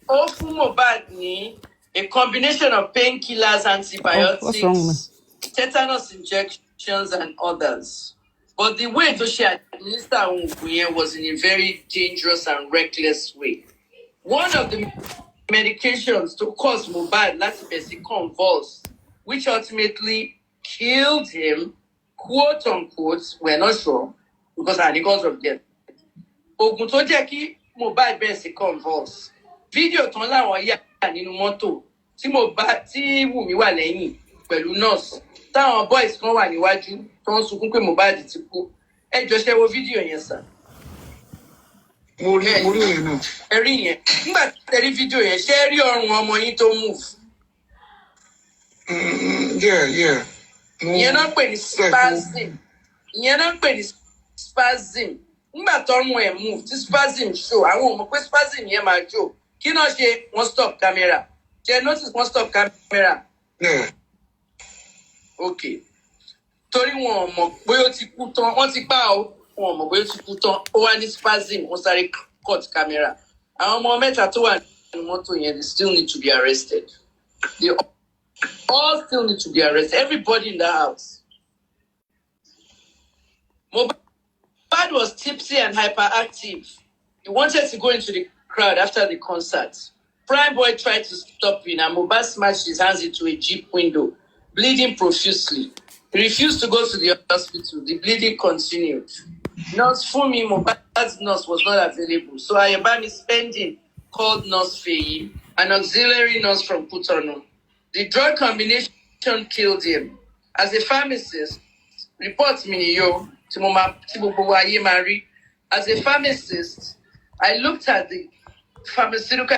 ó fún Mohbad ní a combination of painkillers, antibiotics, tetanus injections, and others. But the way she administered was in a very dangerous and reckless way. One of the medications to cause Mohbad láti convulse, which ultimately killed him, quote unquote, we're not sure, because of the cause of death. Oògùn tó jẹ́ kí Mohbad bẹ̀rẹ̀ sí convulse. Fídíò tán láwọn yà nínú mọ́tò tí Wùmí wà lẹ́yìn pẹ̀lú nurse. Táwọn boys kan wà níwájú tó ń sunkún pé Mohbad ti kú. Ẹ jọ̀ọ́ ṣé wo fídíò yẹn sà. Mo rí yẹn náà. Ẹ rí yẹn. Nígbà tẹ́ rí fídíò yẹn, ṣé ẹ rí ọrùn ọmọ yín tó move? Yeah. Ìyẹn náà ń pè ní spasm. Nígbà tọ́rùn ẹ̀ move, tí spasm show, àwọn ò mọ̀ pé spasm yẹn máa jò. Kí náà ṣe wọ́n stop camera? Ṣé notice wọ́n stop camera? Yeah. Okay. Torí wọn ò mọ̀ pé ó ti kú tán, wọ́n ti pa ó, wọn ò mọ̀ pé ó ti kú tán, ó wá ní spasm, wọ́n sáré cut camera. Àwọn ọmọ mẹ́ta tó wà nínú mọ́tò yẹn, they still need to be arrested. They all still need to be arrested. Everybody in the house. Mohbad was tipsy and hyperactive. He wanted to go into the crowd after the concert. Prime Boy tried to stop him and Mohbad smashed his hands into a Jeep window, bleeding profusely. He refused to go to the hospital. The bleeding continued. Nurse Fumi, Mohbad's nurse, was not available. So Ayobami Spending called Nurse Feyi, an auxiliary nurse from Cotonou. The drug combination killed him. As a pharmacist, reports Miniyo, as a pharmacist, I looked at the pharmaceutical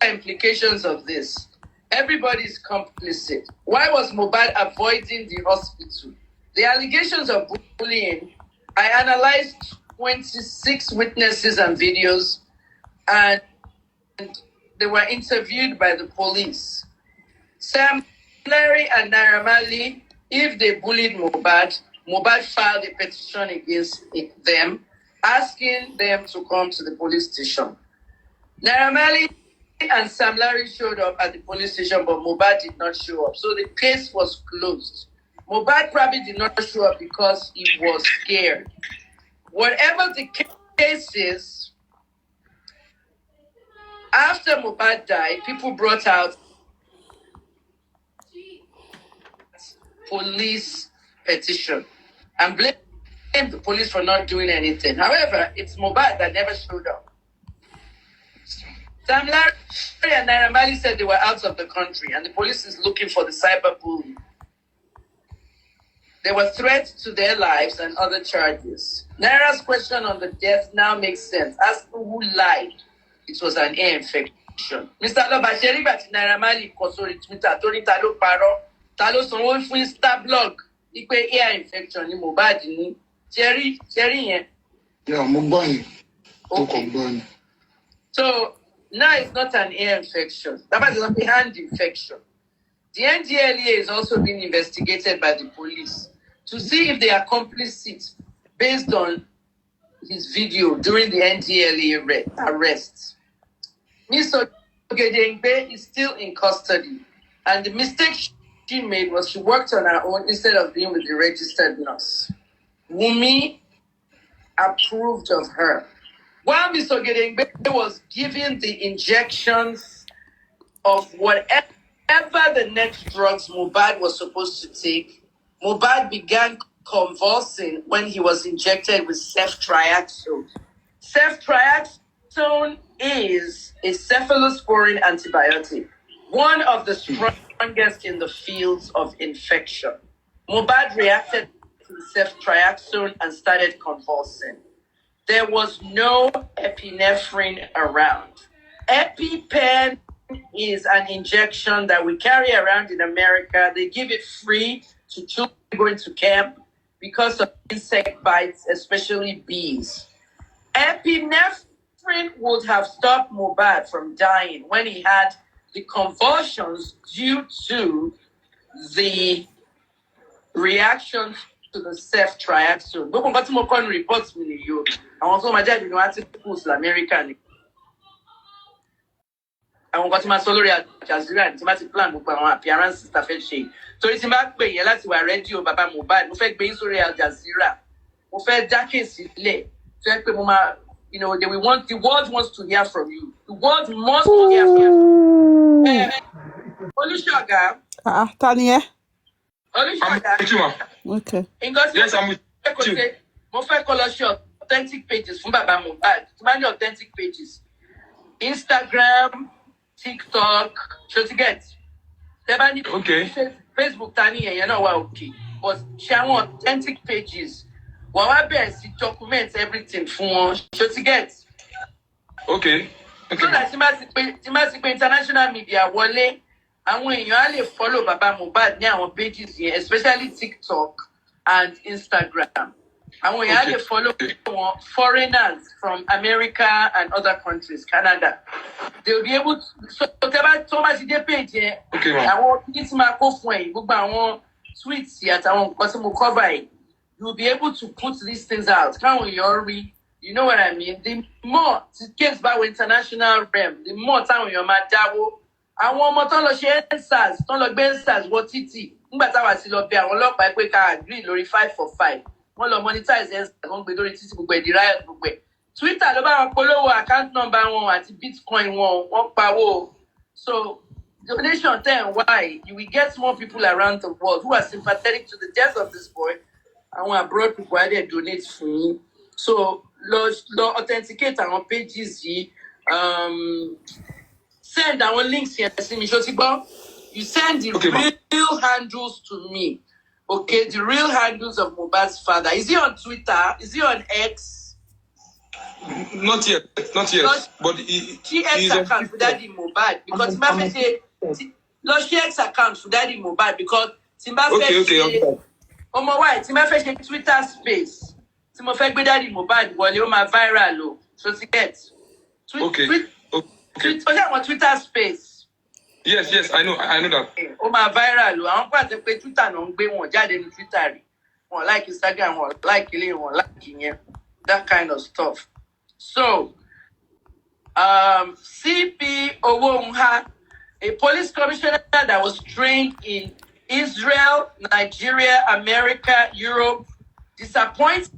implications of this. Everybody is complicit. Why was Mohbad avoiding the hospital? The allegations of bullying, I analyzed 26 witnesses and videos, and they were interviewed by the police. Sam Larry and Naira Marley, if they bullied Mohbad, Mohbad filed a petition against them, asking them to come to the police station. Naira Marley and Sam Larry showed up at the police station, but Mohbad did not show up. So the case was closed. Mohbad probably did not show up because he was scared. Whatever the case is, after Mohbad died, people brought out police petition and blamed the police for not doing anything. However, it's Mohbad that never showed up. Sam Larry and Naira Marley said they were out of the country and the police is looking for the cyber bully. There were threats to their lives and other charges. Naira's question on the death now makes sense. As to who lied, it was an ear infection. Mr. Lobasheri bati Naira Marley kọ sórí Twitter torí ta ló parọ́, ta ló sanwó fún Insta blog wípé ear infection ni Mohbad ní. Ṣẹ́rí yẹn. Yeah, mo gbọ́ yẹn. Okay. So now it's not an ear infection. That was a hand infection. The NDLEA is also being investigated by the police to see if they are complicit based on his video during the NDLEA arrests. Mr. Ogedengbe is still in custody, and the mistake she made was she worked on her own instead of being with the registered nurse. Wumi approved of her. While Mr. Ogedengbe was giving the injections of whatever the next drugs Mohbad was supposed to take, Mohbad began convulsing when he was injected with ceftriaxone. Ceftriaxone is a cephalosporin antibiotic, one of the strongest in the fields of infection. Mohbad reacted to the ceftriaxone and started convulsing. There was no epinephrine around. EpiPen is an injection that we carry around in America. They give it free to children going to camp because of insect bites, especially bees. Epinephrine would have stopped Mohbad from dying when he had the convulsions due to the reaction to the ceftriaxone. But what's more common reports in you? I also my dad articles in America. Àwọn kan tí máa sọ lórí Jazeera tí máa ti plan gbogbo àwọn appearances tá fẹ́ ṣe. Torí tí máa pè yẹn láti wà rédíò bàbá Mohbad, mo fẹ́ gbé yín sórí Jazeera. Mo fẹ́ dá kéèsì sílẹ̀. Fẹ́ pé mo máa, the world wants to hear from you. The world must hear from you. Olúṣọ̀gá. Ta ni ẹ́? Olúṣọ̀gá. Okay. Yes, I'm with you. Mo fẹ́ kó lọ ṣe authentic pages fún bàbá Mohbad. Tí máa ní authentic pages. Instagram, TikTok, get. Okay. Facebook, Tani, you know what? Okay, but share authentic pages. What I best document everything for get. Okay. So that tí má ti pé international media wọlé, àwọn èèyàn á lè follow Baba Mohbad ní àwọn pages yẹn, especially TikTok and Instagram. Àwọn èèyàn á lè follow wọn, foreigners from America and other countries, Canada. They will be able to, so tó bá ti dé page yẹn, àwọn kìí tí máa kó fún ẹ̀, gbogbo àwọn tweets àtàwọn nǹkan tí mo cover ẹ̀, you will be able to put these things out. Káwọn èèyàn rí. You know what I mean? The more it gets back with international realm, the more táwọn èèyàn máa dáwó. Àwọn ọmọ tó lọ ṣe EndSARS, tó lọ gbé EndSARS wọ títì. Nígbà táwa ti lọ bẹ àwọn ọlọ́pàá pé ká agree lórí 5 for 5. Wọ́n lọ monetize EndSARS, wọ́n gbé lórí títì gbogbo ẹ̀dì riot gbogbo ẹ̀. Twitter ló bá wọn polówó account number wọn àti Bitcoin wọn, wọ́n pawó. So donation then why? You will get more people around the world who are sympathetic to the death of this boy. Àwọn abroad people are there donate for you. So lo authenticate àwọn pages yìí, send our links here. You send the real handles to me. Okay, the real handles of Mohbad's father. Is he on Twitter? Is he on X? Not yet. But he X account for Daddy Mohbad because Timba say X account for Daddy Mohbad because Timba Timba fẹ́ Twitter space. Tí mo fẹ́ gbé Daddy Mohbad wọlé ó máa viral o. So to get. On Twitter space. Yes, I know that. Ó máa viral o. Àwọn pàṣẹ pé Twitter náà ń gbé wọn jáde ní Twitter rí. Wọn like Instagram, wọn like ilé, wọn like ìyẹn. That kind of stuff. So, CP Owonha, a police commissioner that was trained in Israel, Nigeria, America, Europe, disappointed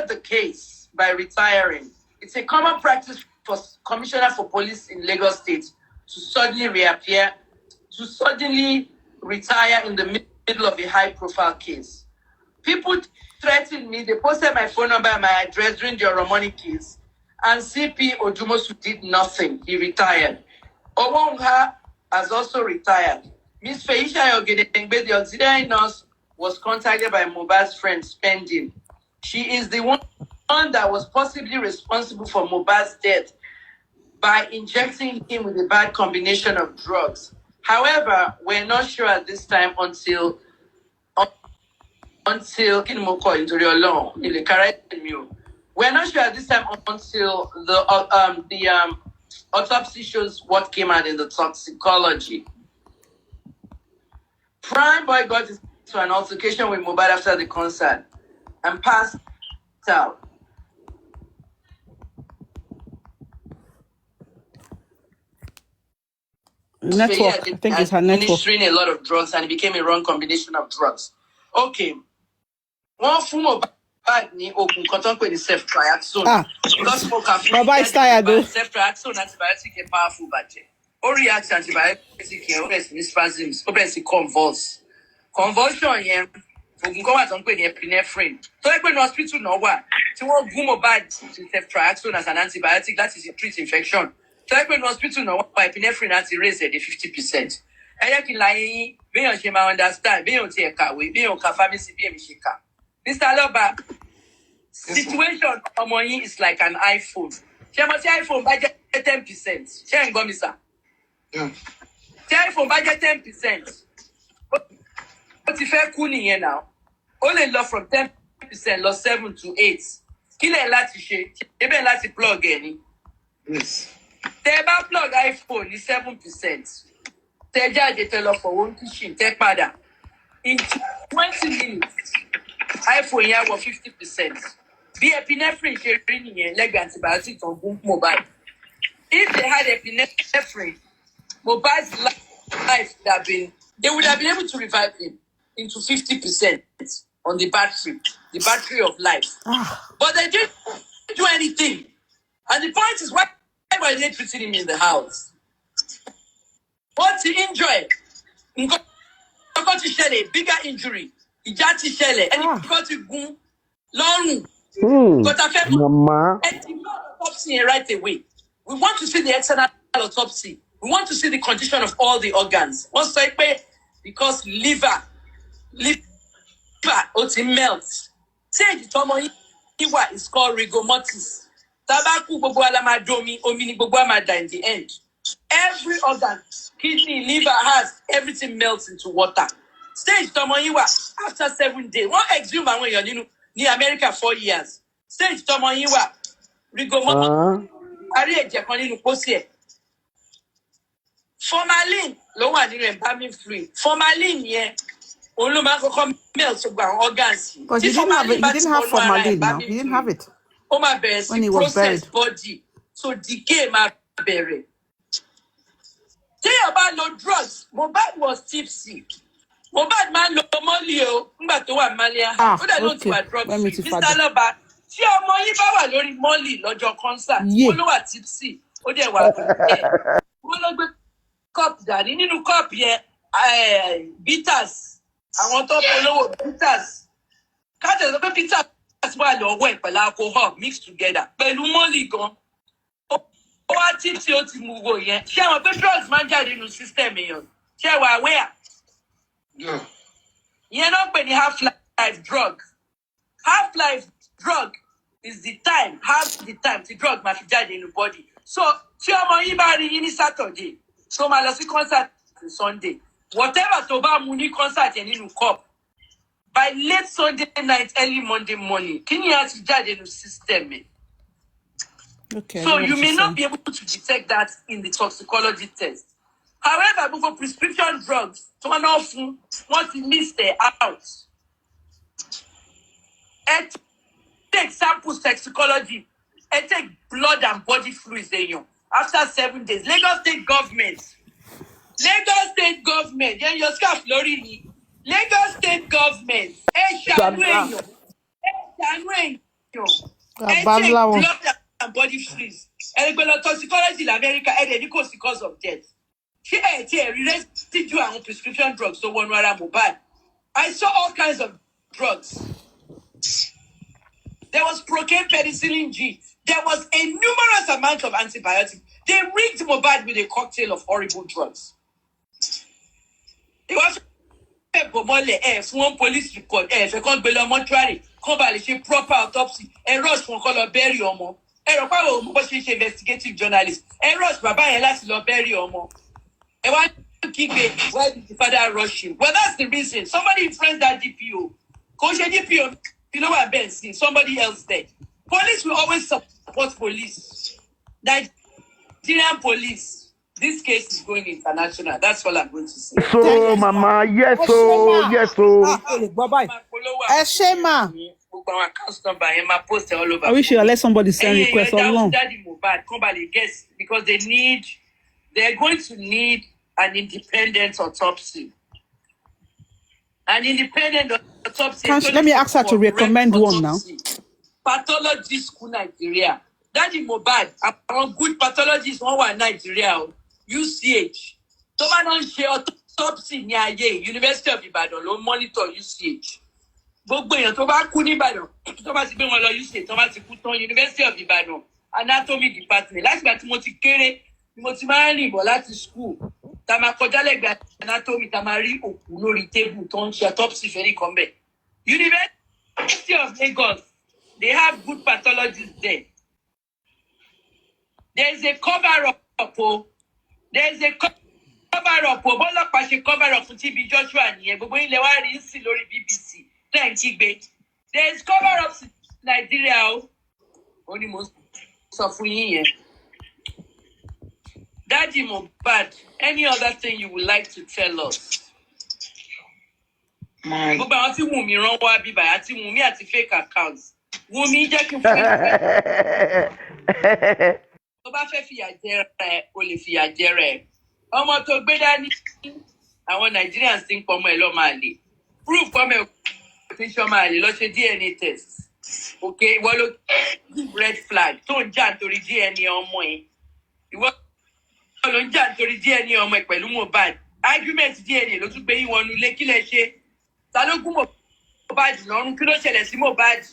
the case by retiring. It's a common practice for commissioner for police in Lagos State to suddenly retire in the middle of a high-profile case. People threatened me. They posted my phone number and my address during the Oromoni case, and CP Odumosu did nothing. He retired. Owonha has also retired. Miss Feisha Ogedengbe, the auxiliary nurse, was contacted by Mohbad's friend Spending. She is the one that was possibly responsible for Mohbad's death by injecting him with a bad combination of drugs. However, we're not sure at this time until we're not sure at this time until the autopsy shows what came out in the toxicology. Prime Boy got into an altercation with Mohbad after the concert and passed out. Network. I think it's her network. Administering a lot of drugs and it became a wrong combination of drugs. Okay. One form of bad ni ogun koton pe ni self-triaxone. Because smoke can Baba is tired though. Self-triaxone antibiotic is powerful baje. O react to antibiotic yẹn, o bẹ̀rẹ̀ sí ní spasms, o bẹ̀rẹ̀ sí convulse. Convulsion yẹn, ogun kan wà tó ń pè ní epinephrine. Tó yẹ pé ní hospital náà wà, tí wọ́n gún Mohbad to self-triaxone as an antibiotic, that is to treat infection. So I went to hospital now, epinephrine has raised at 50%. I can lie, be on shame, understand, be on take away, be on pharmacy, be on shika. Mr. Loba, situation among you is like an iPhone. She must say iPhone budget 10%. She ain't go, Mr. Say iPhone budget 10%. But if you're cool here now, only love from 10%, lost 7 to 8. Kill a lot of shit, even lot of plug any. Yes. Tẹ́ bá plug iPhone ní 7%. Tẹ́ jáde tẹ́ lọ for one kitchen, tẹ́ padà. In 20 minutes, iPhone yẹn wọ 50%. Bí epinephrine ṣe rí nìyẹn lẹ́gbẹ̀ẹ́ antibiotic tó ń gún Mohbad. If they had epinephrine, Mohbad's life they would have been able to revive him into 50% on the battery of life. But they didn't do anything. And the point is, why were they treating him in the house? What's the injury? Bigger injury. Ìjà ti ṣẹlẹ̀. Ẹni kò ti gún lọ́rùn. Mama. Autopsy right away. We want to see the external autopsy. We want to see the condition of all the organs. What's the because liver ó ti melt. Say the tomo is called rigor mortis. Tabaku gbogbo ala ma domi, omi ni gbogbo ma die in the end. Every organ, kidney, liver, heart, everything melts into water. Stage tomo yin wa after 7 days. One exhume àwọn èèyàn nínú ní America 4 years. Stage tomo yin wa rigomo ari ẹ̀jẹ̀ kan nínú pósí ẹ̀. Formalin ló wà nínú embalming fluid. Formalin yẹn òun ló máa kọ́kọ́ melt gbogbo àwọn organs. Because he didn't have formalin now. He didn't have it. Ó máa bẹ̀rẹ̀ sí process body. So decay máa bẹ̀rẹ̀. Téèyàn bá lo drugs, Mohbad was tipsy. Mohbad máa ń lo Molly o nígbà tó wà Malian house. Ó dẹ̀ ló ti wà drug free. Mr. Loba, tí ọmọ yín bá wà lórí Molly lọ́jọ́ concert, ó ló wà tipsy. Ó dẹ̀ wà bẹ̀rẹ̀. Wọ́n ló gbé cup dání. Nínú cup yẹn, bitters. Àwọn tó polówó bitters. Káàtẹ̀ sọ pé bitters wà lọ́wọ́ ẹ̀ pẹ̀lú alcohol mixed together. Pẹ̀lú Molly gan. Ó wá tipsy ó ti mú wo yẹn. Ṣé àwọn pé drugs máa ń jáde nínú system èèyàn? Ṣé wà aware? Yẹn náà pè ní half-life drug. Half-life drug is the time, half the time the drug máa fi jáde nínú body. So, tí ọmọ yín bá rí yín ní Saturday, tó máa lọ sí concert ní Sunday. Whatever tó bá mu ní concert yẹn nínú cup, by late Sunday night, early Monday morning, kí ni a ti jáde nínú system ẹ̀? Okay. So you may not be able to detect that in the toxicology test. However, for prescription drugs, turn off once you miss it out. And take samples toxicology and take blood and body fluids in you after 7 days. Lagos State government, yeah, your scarf Lori. Lagos State government, take blood and body fluids. And toxicology in America, and cause of death. Residue and prescription drugs. So one mobile. I saw all kinds of drugs. There was procaine, penicillin G. There was a numerous amount of antibiotics. They rigged mobile with a cocktail of horrible drugs. It was one police report. If you can't build mortuary, come by proper autopsy. And rush from color bury or more. Investigative journalist. And rush Baba and last law bury or more. And why kick it? Why did the father rush him? Well, that's the reason. Somebody influenced that DPO. Coach DPO, you know what Ben seen? Somebody else there. Police will always support police. Nigerian police. This case is going international. That's all I'm going to say. So, Mama, yes, so, yes, so. Bye-bye. Eshema. I wish you let somebody send request along. Because they're going to need an independent autopsy. An independent autopsy. Let me ask her to recommend one now. Pathology school Nigeria. Daddy Mohbad, our good pathologists one in Nigeria. UCH. Toma don't share autopsy near University of Ibadan. Lo monitor UCH. Gbogbo èèyàn tó bá kú ní Ìbàdàn, tó bá ti gbé wọn lọ UCH, tó bá ti kú tán University of Ibadan Anatomy Department. Láti ìgbà tí mo ti kéré, mo ti máa ń rìn bọ̀ láti school. Tá máa kọjá lẹ́gbẹ̀ẹ́ anatomy, tá máa rí òkú lórí table tó ń ṣe autopsy fẹ́rí kan bẹ̀. University of Lagos, they have good pathologists there. There is a cover-up. There is a cover-up. Bọ́lọ́pàá ṣe cover-up fún TB Joshua nìyẹn. Gbogbo ilẹ̀ wa rí sí lórí BBC. Thank you, babe. There is cover-up in Nigeria. Only most of you. Daddy Mohbad, any other thing you would like to tell us? Gbogbo àwọn tí Wùmí rán wá bíbá àti Wùmí àti fake accounts. Wùmí jẹ́ kí n fún mi. Tó bá fẹ́ fìyà jẹ rẹ̀, o lè fìyà jẹ rẹ̀. Ọmọ tó gbé dání, àwọn Nigerians ti ń pọ̀ ọmọ ẹ̀ lọ́ máa lè. Proof ọmọ ẹ̀ fi ṣọ́ máa lè lọ ṣe DNA test. Okay, ìwọ ló red flag tó ń jà nítorí DNA ọmọ ẹ̀. Ìwọ ló ń jà nítorí DNA ọmọ ẹ̀ pẹ̀lú Mohbad. Argument DNA ló tún gbé yín wọnú ilé kí lẹ ṣe. Ta ló gún Mohbad lọ́rùn? Kí ló ṣẹlẹ̀ sí Mohbad?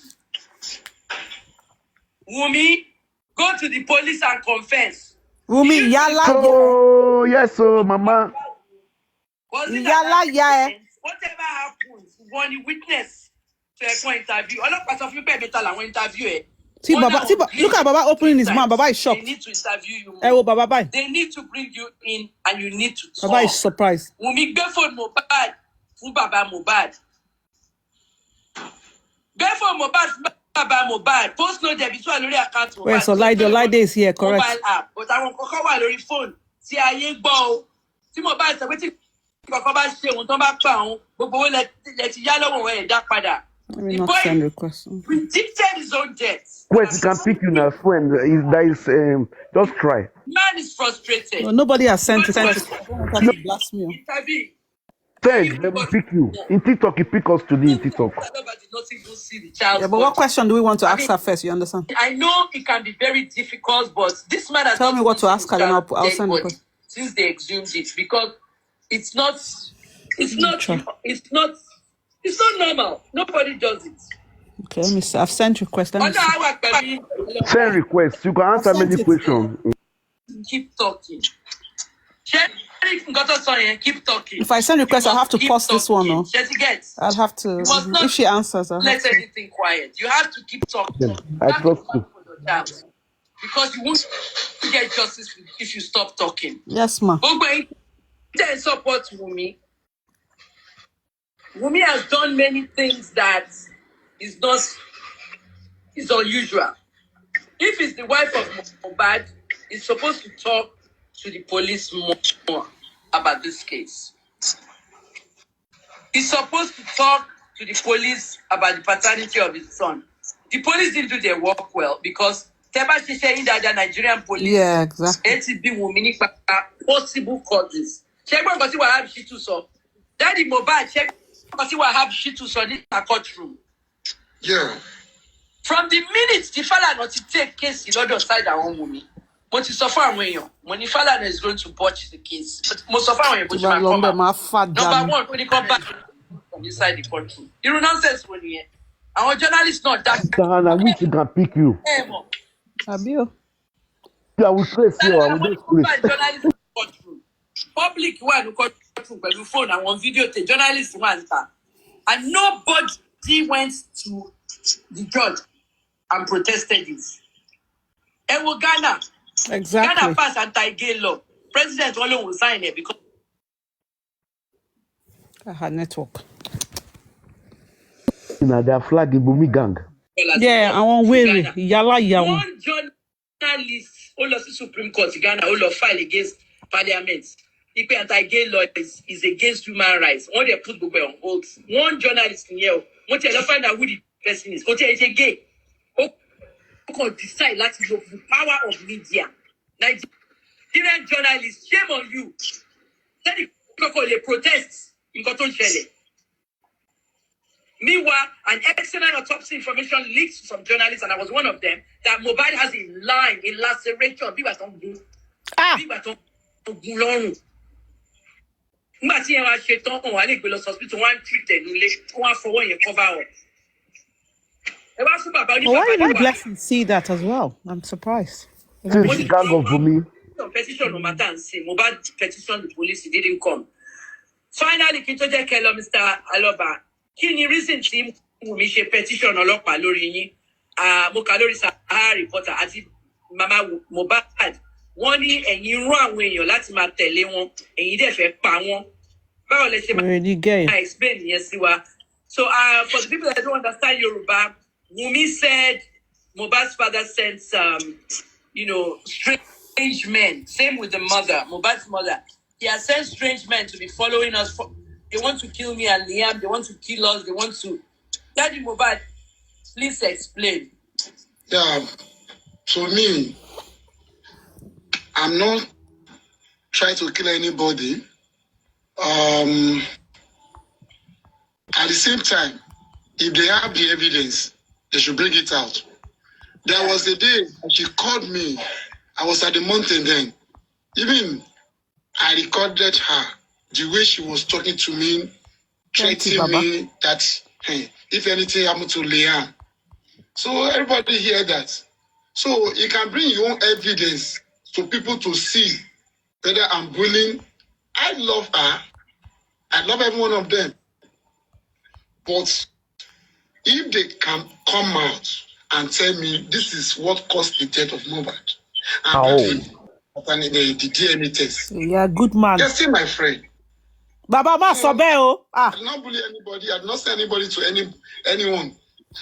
Wùmí, go to the police and confess. Wùmí, yálà. Oh, yes, so, Mama. Yálà, yeah. Whatever happens, one witness to a point interview. Ọlọ́pàá sọ fún pé mẹ́ta làwọn interview ẹ̀. See, Baba, look at Baba opening his mouth. Baba is shocked. They need to interview you more. Oh, Baba, bye. They need to bring you in and you need to talk. Baba is surprised. Wunmi gbé phone Mohbad fún Baba Mohbad. Gbé phone Mohbad fún Baba Mohbad. Post no debit wà lórí account Mohbad. Wait, so Lide is here, correct? Mobile app. But àwọn kọ́kọ́ wà lórí phone. Tí ayé gbọ́ o. Tí Mohbad sọ pé tí kọ́kọ́ bá ṣe ohun tó bá pa òun, gbogbo owó lẹ ti yá lọ́wọ́ ẹ̀ dá padà. Let me not send request. Predicted his own death. Wait, you can pick you now, friend. Just try. Man is frustrated. No, nobody has sent it. Blasphemy. Send, let me pick you. In TikTok, you pick us today in TikTok. Yeah, but what question do we want to ask her first? You understand? I know it can be very difficult, but this man has Tell me what to ask her, then I'll send the question. Since they exhumed it, because it's not normal. Nobody does it. Okay, let me see. I've sent request. Let me see. Send request. You can answer many questions. Keep talking. Keep talking. If I send request, I'll have to pause this one. No? I'll have to. If she answers, I'll let anything quiet. You have to keep talking. I trust you. Because you won't get justice if you stop talking. Yes, ma. Then support Wunmi. Wunmi has done many things that is unusual. If it's the wife of Mohbad, it's supposed to talk to the police more about this case. He's supposed to talk to the police about the paternity of his son. The police didn't do their work well because the Nigerian police. Yeah, exactly. Possible causes. Check what Wahab Shitu saw. Daddy Mohbad, check what Wahab Shitu saw in the courtroom. Yeah. From the minute the father not to take case in other side of Wunmi, but to suffer when the father is going to botch the case. But most of our number one, when he come back from inside the country. You nonsense when you our journalists not that. I wish you can pick you. Abio. Yeah, we trace you. I will just journalists courtroom. Public one courtroom, but you phone and one video the journalist one and nobody went to the judge and protested this. And we Ghana. Exactly. Ghana passed anti-gay law. President Olon will sign it because I had network. Their flag in Bumi gang. Yeah, I want weary. Yala yawa. One journalist, all of the Supreme Court Ghana, all of file against Parliament. If anti-gay law is against human rights, when they put Google on hold, one journalist in here, when they find out who the person is, okay, it's a gay. Who can decide like the power of media. Nigerian journalists, shame on you. Then the protests in Cotton Shelley. Meanwhile, an excellent autopsy information leaked to some journalists, and I was one of them, that Mohbad has a line, a laceration. People don't do. People don't do long. Why did Blessing see that as well? I'm surprised. Since gang of Bumi. Petition no matter and say Mohbad petition the police, he didn't come. Finally, Kintoje Kello, Mr. Aloba. Kini recently Wunmi ṣe petition ọlọ́pàá lórí yín. Mo kà lórí Sahara Reporter àti Mama Mohbad. Wọ́n ní ẹ̀yin rán àwọn èèyàn láti máa tẹ̀lé wọn. Ẹ̀yin dẹ̀ fẹ́ pa wọ́n. Báwo lẹ ṣe máa explain yẹn sí wa? So for the people that don't understand Yoruba, Wunmi said Mohbad's father sent strange men. Same with the mother, Mohbad's mother. He has sent strange men to be following us. They want to kill me and Liam. They want to kill us. They want to. Daddy Mohbad, please explain. Yeah, for me, I'm not trying to kill anybody. At the same time, if they have the evidence, they should bring it out. There was a day she called me. I was at the mountain then. Even I recorded her, the way she was talking to me, threatening me that, hey, if anything happened to Liam. So everybody hear that. So you can bring your own evidence for people to see whether I'm bullying. I love her. I love every one of them. But if they can come out and tell me this is what caused the death of Mohbad. And Oh. the DNA test. Yeah, good man. You're still my friend. Baba ma So, sobe I did not bully anybody. I did not send anybody to anyone.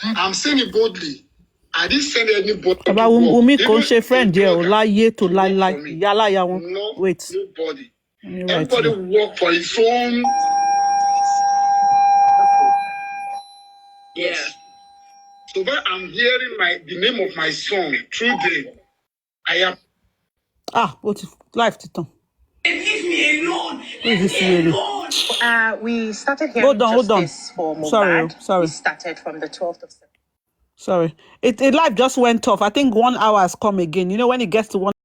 I'm saying it boldly. I didn't send anybody. Baba Wumi kò ṣe friend yẹ o láyé tó láíláí yálà ya wọn. No, Wait. nobody. Right Everybody here. work for his own. Yeah. So when I'm hearing the name of my son through them, I am. What is life Titan? Leave me alone. Who is this really? We started hearing justice for Mohbad. Sorry. We started from the 12th of September. Sorry. Life just went off. I think 1 hour has come again. You know when it gets to 1